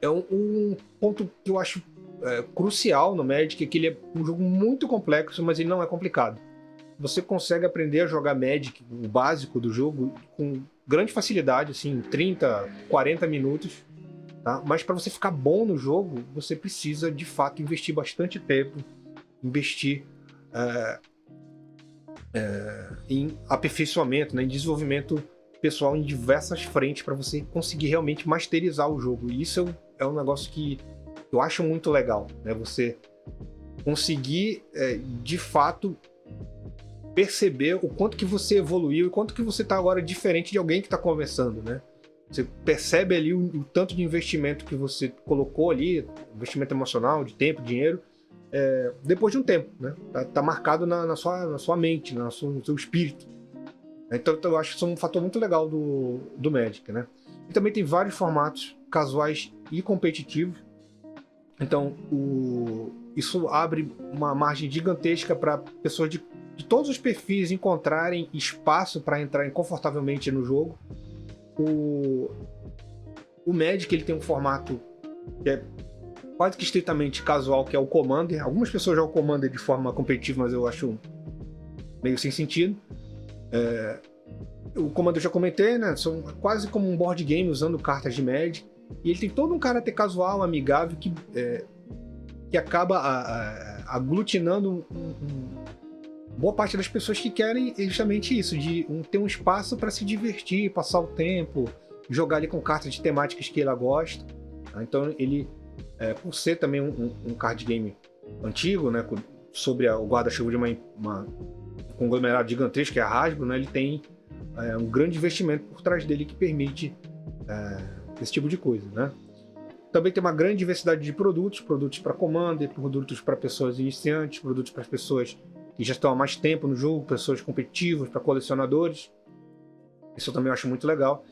A: É um ponto que eu acho crucial no Magic, é que ele é um jogo muito complexo, mas ele não é complicado. Você consegue aprender a jogar Magic, o básico do jogo, com grande facilidade, assim, 30, 40 minutos. Tá? Mas para você ficar bom no jogo, você precisa, de fato, investir bastante tempo, investir em aperfeiçoamento, né, em desenvolvimento pessoal em diversas frentes para você conseguir realmente masterizar o jogo. E isso é um negócio que eu acho muito legal, né? Você conseguir, de fato, perceber o quanto que você evoluiu e quanto que você está agora diferente de alguém que está começando, né? Você percebe ali o tanto de investimento que você colocou ali, investimento emocional, de tempo, dinheiro, depois de um tempo, né? Tá marcado na sua mente, no seu espírito. Então eu acho que isso é um fator muito legal do Magic, né? E também tem vários formatos casuais e competitivos. Então isso abre uma margem gigantesca para pessoas de todos os perfis encontrarem espaço para entrarem confortavelmente no jogo. O Magic ele tem um formato que é quase que estritamente casual, que é o Commander. Algumas pessoas jogam o Commander de forma competitiva, mas eu acho meio sem sentido. O Commander eu já comentei, né? São quase como um board game usando cartas de Magic. E ele tem todo um caráter casual, amigável, que acaba aglutinando boa parte das pessoas que querem justamente isso, de ter um espaço para se divertir, passar o tempo, jogar ali com cartas de temáticas que ela gosta. Então ele, por ser também um card game antigo, né, sobre o guarda-chuva de uma conglomerado gigantesco, que é a Hasbro, né, ele tem um grande investimento por trás dele que permite esse tipo de coisa, né? Também tem uma grande diversidade de produtos para Commander, produtos para pessoas iniciantes, produtos para pessoas que já estão há mais tempo no jogo, pessoas competitivas, para colecionadores. Isso eu também acho muito legal.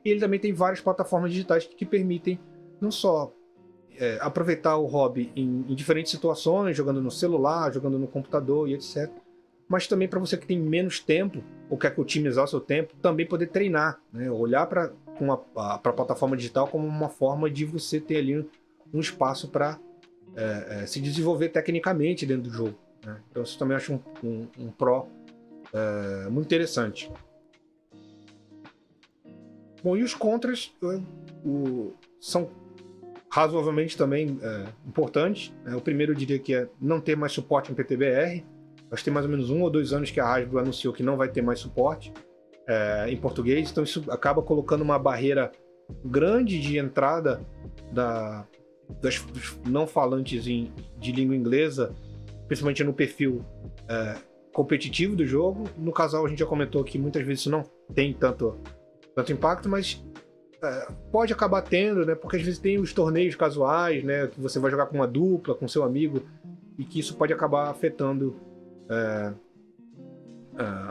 A: E ele também tem várias plataformas digitais que permitem não só aproveitar o hobby em diferentes situações, jogando no celular, jogando no computador e etc. Mas também para você que tem menos tempo, ou quer otimizar o seu tempo, também poder treinar, né? Olhar para a plataforma digital como uma forma de você ter ali um espaço para se desenvolver tecnicamente dentro do jogo, né? Então isso também acho um pró muito interessante. Bom, e os contras são razoavelmente também importantes, né? O primeiro eu diria que é não ter mais suporte em PTBR. Acho que tem mais ou menos 1 ou 2 anos que a Hasbro anunciou que não vai ter mais suporte em português, então isso acaba colocando uma barreira grande de entrada dos não falantes de língua inglesa, principalmente no perfil competitivo do jogo. No casal a gente já comentou que muitas vezes isso não tem tanto impacto, mas pode acabar tendo, né? Porque às vezes tem os torneios casuais, né? Que você vai jogar com uma dupla, com seu amigo, e que isso pode acabar afetando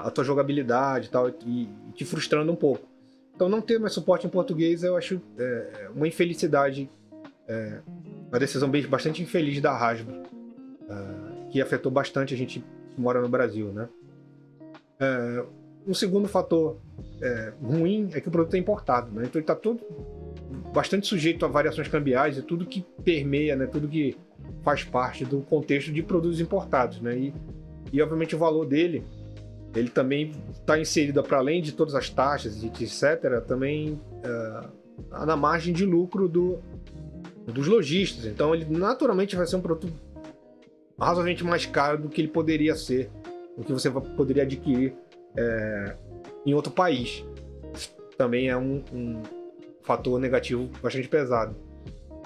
A: a tua jogabilidade e tal, e te frustrando um pouco. Então não ter mais suporte em português eu acho uma infelicidade, uma decisão bastante infeliz da Hasbro, que afetou bastante a gente que mora no Brasil, né? Um segundo fator ruim é que o produto é importado, né? Então ele está todo bastante sujeito a variações cambiais e tudo que permeia, né? Tudo que faz parte do contexto de produtos importados, né? E obviamente o valor dele, ele também está inserido, para além de todas as taxas, etc., também na margem de lucro dos lojistas. Então ele naturalmente vai ser um produto razoavelmente mais caro do que ele poderia ser, do que você poderia adquirir em outro país. Isso também é um fator negativo bastante pesado.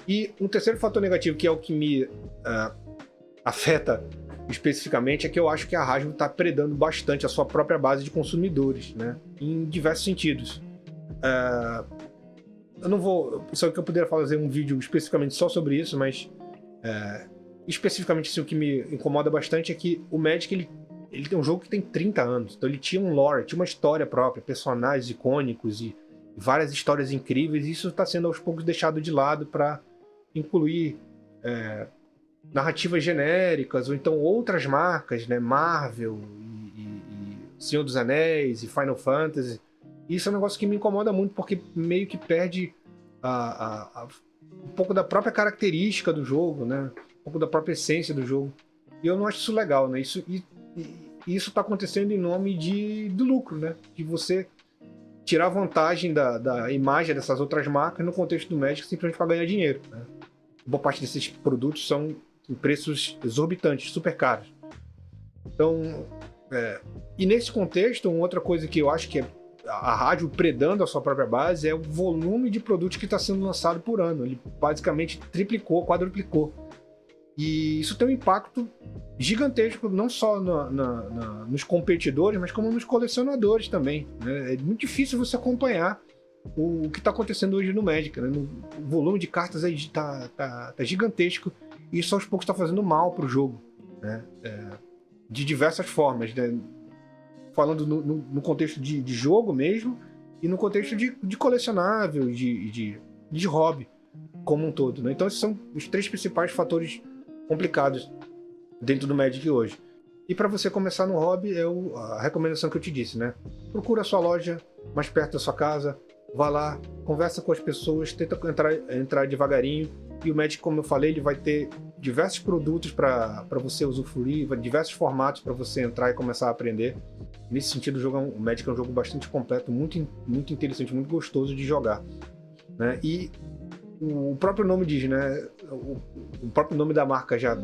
A: E um terceiro fator negativo, que é o que me afeta especificamente, é que eu acho que a Hasbro está predando bastante a sua própria base de consumidores, né? Em diversos sentidos. Eu não vou... Só que eu poderia fazer um vídeo especificamente só sobre isso, mas especificamente assim, o que me incomoda bastante é que o Magic ele tem um jogo que tem 30 anos, então ele tinha um lore, tinha uma história própria, personagens icônicos e várias histórias incríveis, e isso está sendo aos poucos deixado de lado para incluir narrativas genéricas, ou então outras marcas, né? Marvel, e Senhor dos Anéis, e Final Fantasy. E isso é um negócio que me incomoda muito, porque meio que perde um pouco da própria característica do jogo, né? Um pouco da própria essência do jogo. E eu não acho isso legal, né? Isso está acontecendo em nome do lucro, né? De você tirar vantagem da imagem dessas outras marcas no contexto do Magic simplesmente para ganhar dinheiro, né? Boa parte desses produtos são em preços exorbitantes, super caros. Então, e nesse contexto, uma outra coisa que eu acho que é a rádio predando a sua própria base é o volume de produtos que está sendo lançado por ano. Ele basicamente triplicou, quadruplicou. E isso tem um impacto gigantesco, não só nos competidores, mas como nos colecionadores também, né? É muito difícil você acompanhar o que está acontecendo hoje no Magic, né? O volume de cartas aí tá gigantesco, e isso aos poucos está fazendo mal para o jogo, né? De diversas formas, né? Falando no contexto de jogo mesmo, e no contexto de colecionável, de hobby como um todo, né? Então esses são os 3 principais fatores complicados dentro do Magic hoje. E para você começar no hobby, a recomendação que eu te disse, né? Procura a sua loja mais perto da sua casa, vá lá, conversa com as pessoas, tenta entrar devagarinho. E o Magic, como eu falei, ele vai ter diversos produtos para você usufruir, diversos formatos para você entrar e começar a aprender. Nesse sentido, o Magic é um jogo bastante completo, muito, muito interessante, muito gostoso de jogar, né? E o próprio nome diz, né? O próprio nome da marca já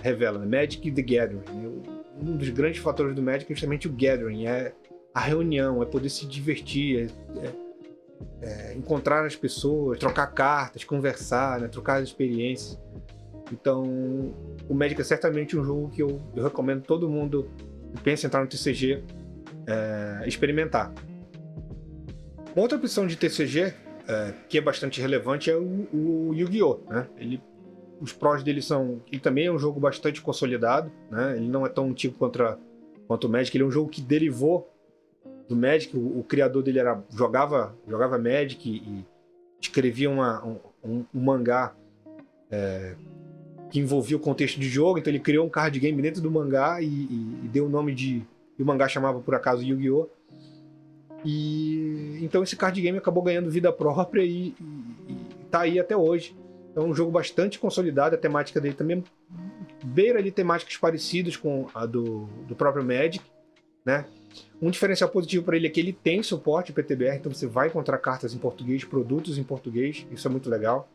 A: revela, né? Magic the Gathering, né? Um dos grandes fatores do Magic é justamente o Gathering, é a reunião, é poder se divertir, encontrar as pessoas, trocar cartas, conversar, né? Trocar experiências. Então, o Magic é certamente um jogo que eu recomendo todo mundo e pensa em entrar no TCG experimentar. Uma outra opção de TCG que é bastante relevante é o Yu-Gi-Oh! Né? Os prós dele são... Ele também é um jogo bastante consolidado, né? Ele não é tão antigo quanto o Magic. Ele é um jogo que derivou do Magic. O criador dele jogava Magic e escrevia um mangá que envolvia o contexto de jogo. Então ele criou um card game dentro do mangá e deu o nome de... E o mangá chamava, por acaso, Yu-Gi-Oh! E então esse card game acabou ganhando vida própria e tá aí até hoje. É um jogo bastante consolidado, a temática dele também beira ali temáticas parecidas com a do próprio Magic, né? Um diferencial positivo para ele é que ele tem suporte PTBR, então você vai encontrar cartas em português, produtos em português, isso é muito legal.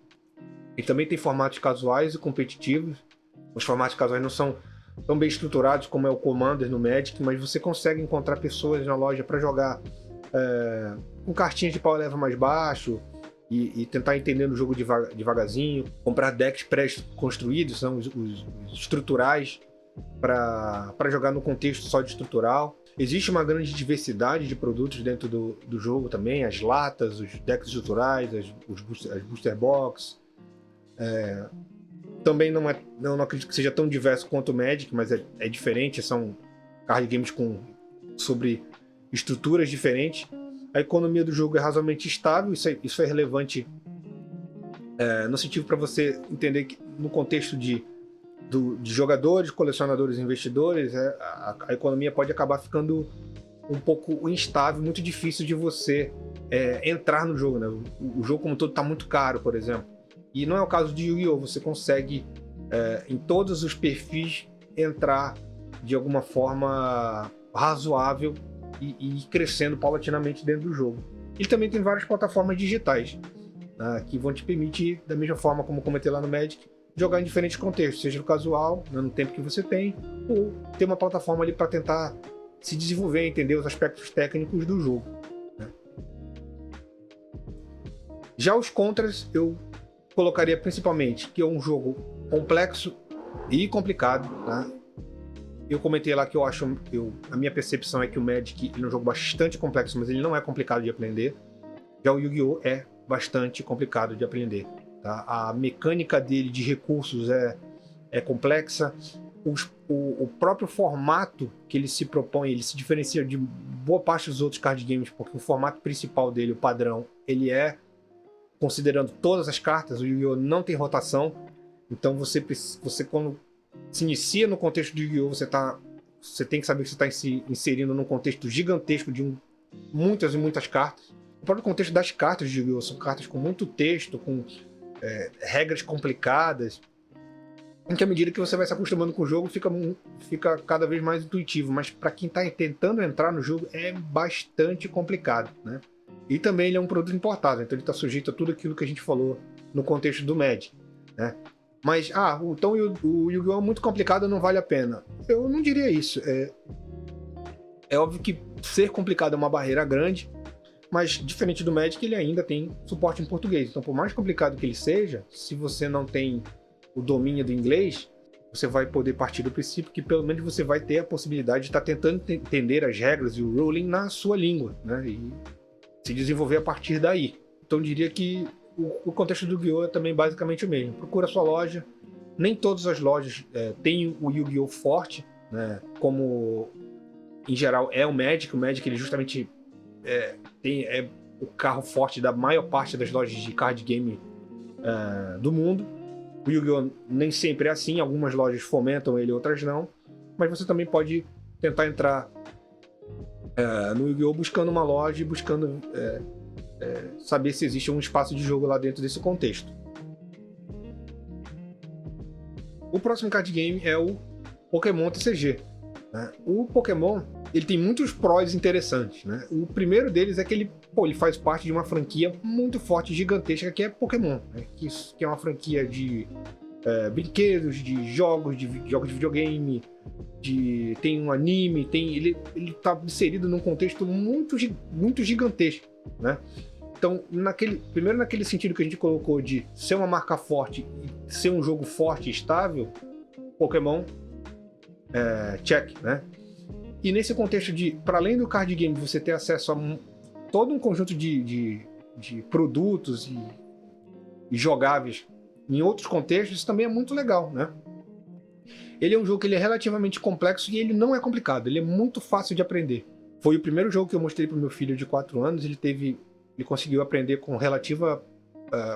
A: E também tem formatos casuais e competitivos. Os formatos casuais não são tão bem estruturados como é o Commander no Magic, mas você consegue encontrar pessoas na loja para jogar com cartinhas de power level mais baixo e tentar entender o jogo devagarzinho, comprar decks pré-construídos, são os estruturais, para jogar no contexto só de estrutural. Existe uma grande diversidade de produtos dentro do jogo também, as latas, os decks estruturais, as booster box. Também não acredito que seja tão diverso quanto o Magic, mas é diferente, são card games sobre estruturas diferentes. A economia do jogo é razoavelmente estável, isso é relevante no sentido para você entender que no contexto de jogadores, colecionadores e investidores, a economia pode acabar ficando um pouco instável, muito difícil de você entrar no jogo, né? O jogo como todo está muito caro, por exemplo. E não é o caso de Yu-Gi-Oh! Você consegue, em todos os perfis, entrar de alguma forma razoável e ir crescendo paulatinamente dentro do jogo. Ele também tem várias plataformas digitais, que vão te permitir, da mesma forma como comentei lá no Magic, jogar em diferentes contextos, seja no casual, no tempo que você tem, ou ter uma plataforma ali para tentar se desenvolver, entender os aspectos técnicos do jogo, né? Já os contras, eu colocaria principalmente que é um jogo complexo e complicado, tá? Eu comentei lá que a minha percepção é que o Magic ele é um jogo bastante complexo, mas ele não é complicado de aprender. Já o Yu-Gi-Oh! É bastante complicado de aprender, tá? A mecânica dele de recursos é complexa. O próprio formato que ele se propõe, ele se diferencia de boa parte dos outros card games, porque o formato principal dele, o padrão, ele é considerando todas as cartas. O Yu-Gi-Oh! Não tem rotação, então você quando se inicia no contexto de Yu-Gi-Oh! Você tem que saber que você está se inserindo num contexto gigantesco de muitas e muitas cartas. O próprio contexto das cartas de Yu-Gi-Oh! São cartas com muito texto, com regras complicadas, em que à medida que você vai se acostumando com o jogo, fica cada vez mais intuitivo, mas para quem está tentando entrar no jogo é bastante complicado, né? E também ele é um produto importado, então ele está sujeito a tudo aquilo que a gente falou no contexto do Magic, né? Mas, então o Yu-Gi-Oh! É muito complicado, não vale a pena. Eu não diria isso. É óbvio que ser complicado é uma barreira grande, mas diferente do Magic, ele ainda tem suporte em português. Então, por mais complicado que ele seja, se você não tem o domínio do inglês, você vai poder partir do princípio que pelo menos você vai ter a possibilidade de estar tentando entender as regras e o ruling na sua língua, né? E se desenvolver a partir daí. Então, eu diria que o contexto do Yu-Gi-Oh! É também basicamente o mesmo. Procura a sua loja. Nem todas as lojas têm o Yu-Gi-Oh! Forte, né? Como em geral é o Magic. O Magic ele justamente é o carro forte da maior parte das lojas de card game do mundo. O Yu-Gi-Oh! Nem sempre é assim. Algumas lojas fomentam ele, outras não. Mas você também pode tentar entrar no Yu-Gi-Oh! Buscando uma loja e buscando saber se existe um espaço de jogo lá dentro desse contexto. O próximo card game é o Pokémon TCG, né? O Pokémon ele tem muitos prós interessantes, né? O primeiro deles é que ele faz parte de uma franquia muito forte, gigantesca, que é Pokémon, né? que é uma franquia de brinquedos, de jogos de videogame, tem um anime, ele está inserido num contexto muito gigantesco, né? Então, primeiro naquele sentido que a gente colocou de ser uma marca forte e ser um jogo forte e estável, Pokémon check, né? E nesse contexto de, para além do card game, você ter acesso a todo um conjunto de produtos e jogáveis em outros contextos, isso também é muito legal, né? Ele é um jogo que ele é relativamente complexo e ele não é complicado, ele é muito fácil de aprender. Foi o primeiro jogo que eu mostrei para o meu filho de 4 anos, ele conseguiu aprender com relativa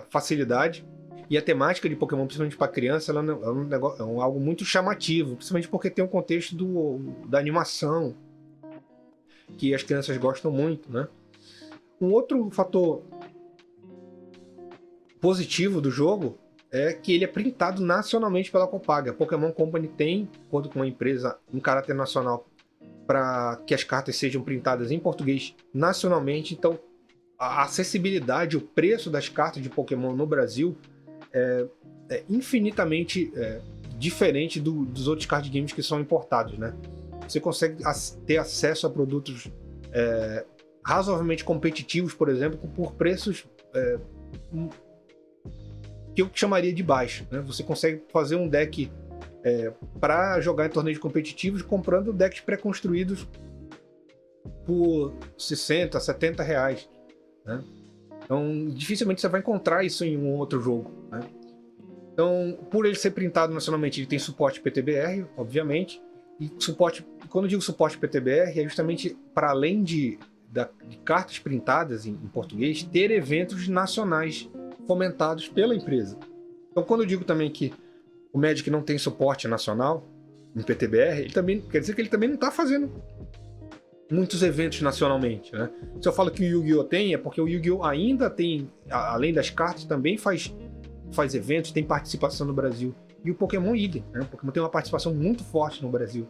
A: facilidade. E a temática de Pokémon, principalmente para criança, ela é algo muito chamativo, principalmente porque tem um contexto da animação, que as crianças gostam muito, né? Um outro fator positivo do jogo é que ele é printado nacionalmente pela Copag. A Pokémon Company tem acordo com uma empresa em caráter nacional para que as cartas sejam printadas em português nacionalmente. Então, a acessibilidade, o preço das cartas de Pokémon no Brasil é infinitamente diferente dos outros card games que são importados, né? Você consegue ter acesso a produtos razoavelmente competitivos, por exemplo, por preços que eu chamaria de baixo, né? Você consegue fazer um deck para jogar em torneios competitivos comprando decks pré-construídos por 60, 70 reais, né? Então, dificilmente você vai encontrar isso em um outro jogo, né? Então, por ele ser printado nacionalmente, ele tem suporte PTBR, obviamente, e suporte, quando eu digo suporte PTBR, é justamente para além de cartas printadas em português, ter eventos nacionais fomentados pela empresa. Então, quando eu digo também que o Magic não tem suporte nacional em PTBR, ele também quer dizer que ele também não está fazendo muitos eventos nacionalmente, né? Se eu falo que o Yu-Gi-Oh! Tem, é porque o Yu-Gi-Oh! Ainda tem, além das cartas, também faz eventos, tem participação no Brasil. E o Pokémon idem, né? O Pokémon tem uma participação muito forte no Brasil.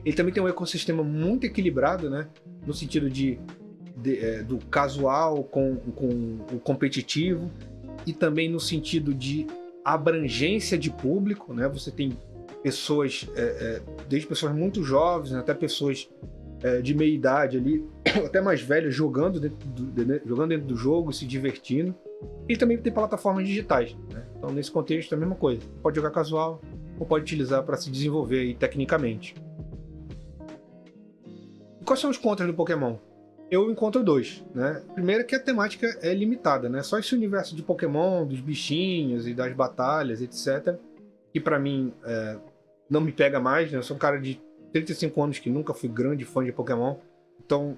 A: Ele também tem um ecossistema muito equilibrado, né? No sentido do casual com o competitivo, e também no sentido de abrangência de público, né? Você tem pessoas, desde pessoas muito jovens até pessoas de meia idade ali, até mais velhas, jogando dentro do jogo, se divertindo. E também tem plataformas digitais, né? Então, nesse contexto, é a mesma coisa. Pode jogar casual ou pode utilizar para se desenvolver aí, tecnicamente. E quais são os contras do Pokémon? Eu encontro 2, né? Primeiro que a temática é limitada, né? Só esse universo de Pokémon, dos bichinhos e das batalhas, etc., que para mim não me pega mais, né? Eu sou um cara de 35 anos que nunca fui grande fã de Pokémon, então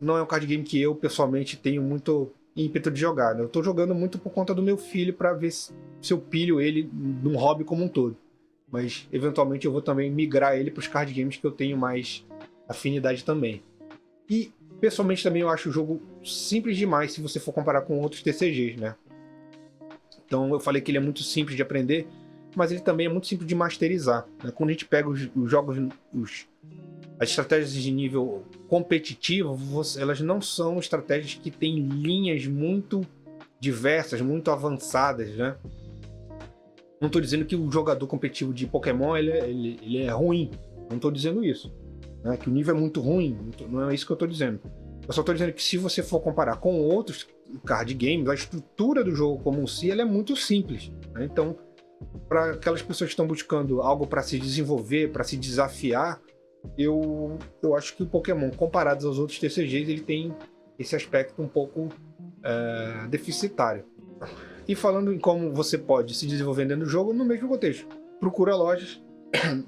A: não é um card game que eu, pessoalmente, tenho muito ímpeto de jogar, né? Eu tô jogando muito por conta do meu filho para ver se eu pilho ele num hobby como um todo. Mas, eventualmente, eu vou também migrar ele para os card games que eu tenho mais afinidade também. E, pessoalmente, também eu acho o jogo simples demais se você for comparar com outros TCGs, né? Então, eu falei que ele é muito simples de aprender, mas ele também é muito simples de masterizar, né? Quando a gente pega os jogos, as estratégias de nível competitivo, elas não são estratégias que têm linhas muito diversas, muito avançadas, né? Não estou dizendo que o jogador competitivo de Pokémon ele é ruim, não estou dizendo isso, né? Que o nível é muito ruim, não é isso que eu estou dizendo. Eu só estou dizendo que se você for comparar com outros card games, a estrutura do jogo como um si, ela é muito simples, né? Então, para aquelas pessoas que estão buscando algo para se desenvolver, para se desafiar, eu acho que o Pokémon, comparado aos outros TCGs, ele tem esse aspecto um pouco deficitário. E falando em como você pode se desenvolver dentro do jogo, no mesmo contexto. Procura lojas.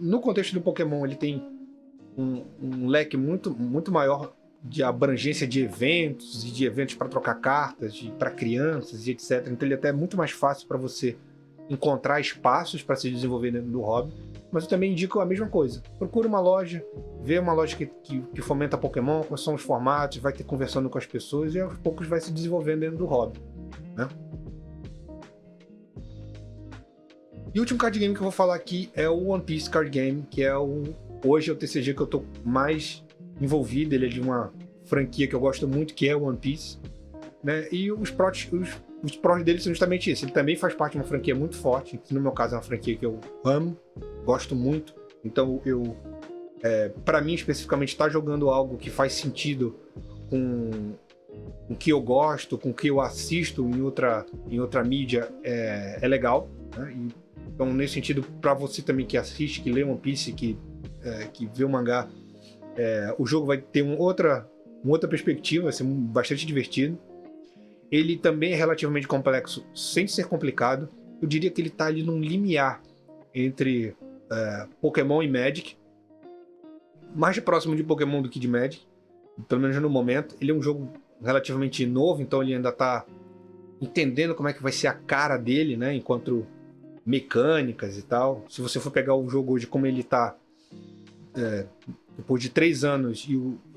A: No contexto do Pokémon, ele tem um leque muito, muito maior de abrangência de eventos, e de eventos para trocar cartas, para crianças e etc. Então ele é até muito mais fácil para você encontrar espaços para se desenvolver dentro do hobby. Mas eu também indico a mesma coisa. Procure uma loja, vê uma loja que fomenta Pokémon, quais são os formatos, vai ter conversando com as pessoas e aos poucos vai se desenvolvendo dentro do hobby, né? E o último card game que eu vou falar aqui é o One Piece Card Game, que hoje é o TCG que eu tô mais envolvido. Ele é de uma franquia que eu gosto muito, que é o One Piece, né? E os prós dele são justamente isso. Ele também faz parte de uma franquia muito forte, que no meu caso é uma franquia que eu amo, gosto muito. Então para mim especificamente, estar jogando algo que faz sentido com o que eu gosto, com o que eu assisto em outra mídia é legal, né? Então, nesse sentido, para você também que assiste, que lê One Piece, que que vê o mangá, o jogo vai ter uma outra perspectiva, vai ser bastante divertido. Ele também é relativamente complexo, sem ser complicado. Eu diria que ele tá ali num limiar entre Pokémon e Magic. Mais próximo de Pokémon do que de Magic, pelo menos no momento. Ele é um jogo relativamente novo, então ele ainda tá entendendo como é que vai ser a cara dele, né? Enquanto mecânicas e tal. Se você for pegar o jogo hoje como ele tá, depois de 3 anos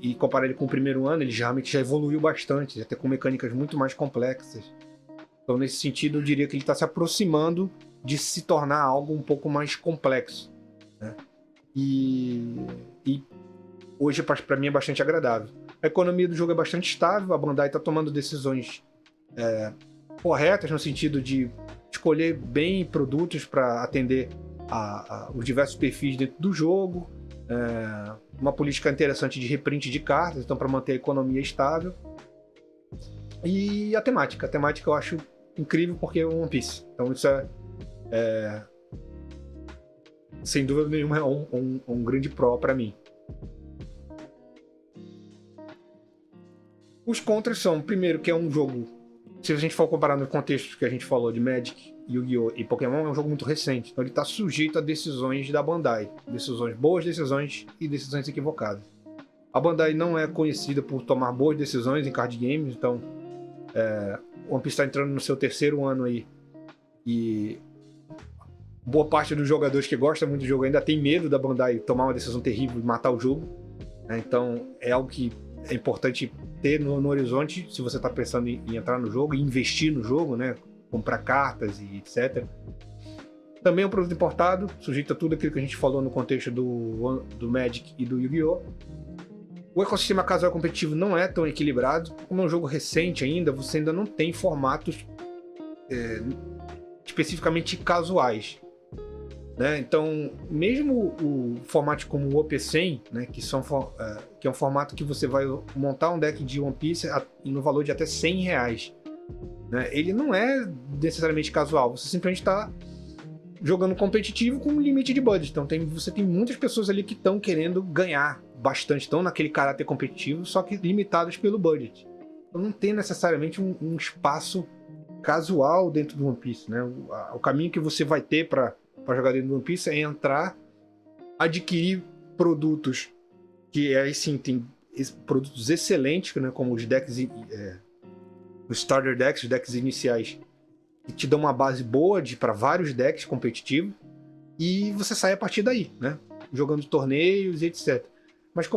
A: e comparar ele com o primeiro ano, ele realmente já evoluiu bastante, até com mecânicas muito mais complexas. Então, nesse sentido, eu diria que ele está se aproximando de se tornar algo um pouco mais complexo, né? E hoje, para mim, é bastante agradável. A economia do jogo é bastante estável, a Bandai está tomando decisões corretas no sentido de escolher bem produtos para atender os diversos perfis dentro do jogo, uma política interessante de reprint de cartas, então para manter a economia estável. E a temática eu acho incrível porque é One Piece, então isso sem dúvida nenhuma é um grande pró para mim. Os contras são, primeiro, que é um jogo, se a gente for comparar no contexto que a gente falou de Magic, Yu-Gi-Oh! E Pokémon, é um jogo muito recente. Então ele está sujeito a decisões da Bandai. Boas decisões e decisões equivocadas. A Bandai não é conhecida por tomar boas decisões em card games, então One Piece está entrando no seu 3º ano aí. E boa parte dos jogadores que gostam muito do jogo ainda tem medo da Bandai tomar uma decisão terrível e matar o jogo, né? Então é algo que é importante ter no horizonte se você está pensando em entrar no jogo e investir no jogo, né? Comprar cartas e etc. Também é um produto importado, sujeito a tudo aquilo que a gente falou no contexto do Magic e do Yu-Gi-Oh! O ecossistema casual competitivo não é tão equilibrado. Como é um jogo recente ainda, você ainda não tem formatos especificamente casuais, né? Então, mesmo o formato como o OP100, né, que é um formato que você vai montar um deck de One Piece no valor de até R$100, né? Ele não é necessariamente casual, você simplesmente está jogando competitivo com um limite de budget. Então você tem muitas pessoas ali que estão querendo ganhar bastante, estão naquele caráter competitivo, só que limitadas pelo budget. Então não tem necessariamente um espaço casual dentro do One Piece, né? O caminho que você vai ter para jogar dentro do One Piece é entrar, adquirir produtos que aí sim tem produtos excelentes, né? Como os decks, os starter decks, os decks iniciais, que te dão uma base boa para vários decks competitivos, e você sai a partir daí, né? Jogando torneios e etc. Mas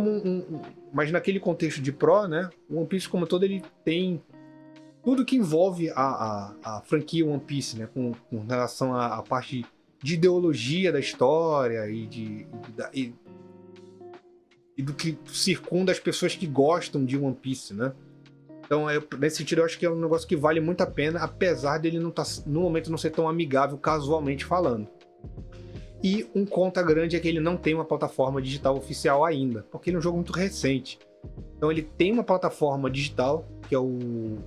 A: mas naquele contexto de Pro, né? O One Piece como todo, ele tem tudo que envolve a franquia One Piece, né? Com relação à parte de ideologia da história e do que circunda as pessoas que gostam de One Piece, né? Então, nesse sentido, eu acho que é um negócio que vale muito a pena, apesar dele não no momento não ser tão amigável casualmente falando. E um contra grande é que ele não tem uma plataforma digital oficial ainda, porque ele é um jogo muito recente. Então ele tem uma plataforma digital, que é o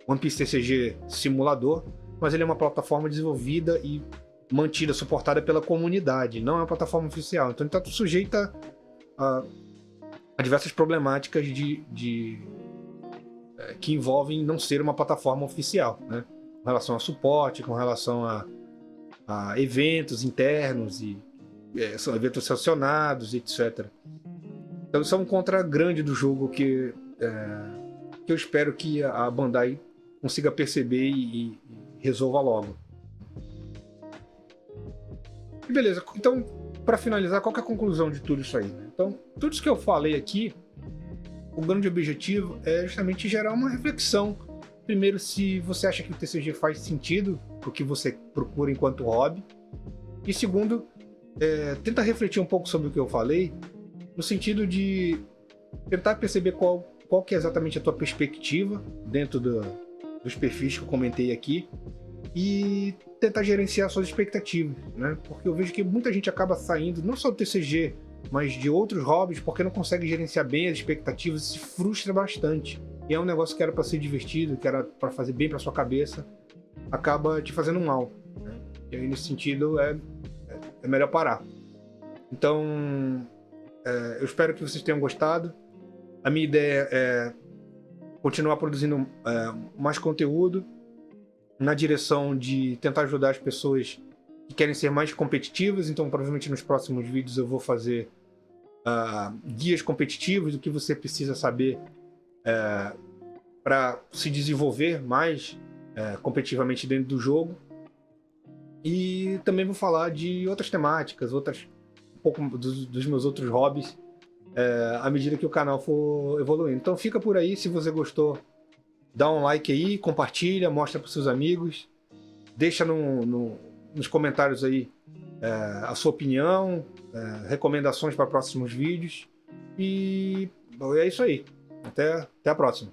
A: One Piece TCG Simulador, mas ele é uma plataforma desenvolvida e mantida, suportada pela comunidade, não é uma plataforma oficial. Então ele está sujeito a diversas problemáticas que envolvem não ser uma plataforma oficial, né? Com relação a suporte, com relação a eventos internos e são eventos sancionados, etc. Então isso é um contra grande do jogo que eu espero que a Bandai consiga perceber e resolva logo. E beleza, então para finalizar, qual que é a conclusão de tudo isso aí, né? Então, tudo isso que eu falei aqui, o grande objetivo é justamente gerar uma reflexão. Primeiro, se você acha que o TCG faz sentido para o que você procura enquanto hobby. E segundo, tenta refletir um pouco sobre o que eu falei, no sentido de tentar perceber qual que é exatamente a tua perspectiva dentro dos perfis que eu comentei aqui e tentar gerenciar suas expectativas, né? Porque eu vejo que muita gente acaba saindo, não só do TCG, mas de outros hobbies, porque não consegue gerenciar bem as expectativas e se frustra bastante. E é um negócio que era para ser divertido, que era para fazer bem para sua cabeça, acaba te fazendo mal, né? E aí, nesse sentido, é melhor parar. Então, eu espero que vocês tenham gostado. A minha ideia é continuar produzindo mais conteúdo na direção de tentar ajudar as pessoas que querem ser mais competitivas. Então, provavelmente nos próximos vídeos eu vou fazer guias competitivos do que você precisa saber para se desenvolver mais competitivamente dentro do jogo. E também vou falar de outras temáticas, um pouco dos meus outros hobbies, à medida que o canal for evoluindo. Então fica por aí, se você gostou, dá um like aí, compartilha, mostra para seus amigos, deixa nos comentários aí a sua opinião, recomendações para próximos vídeos. E é isso aí. Até a próxima.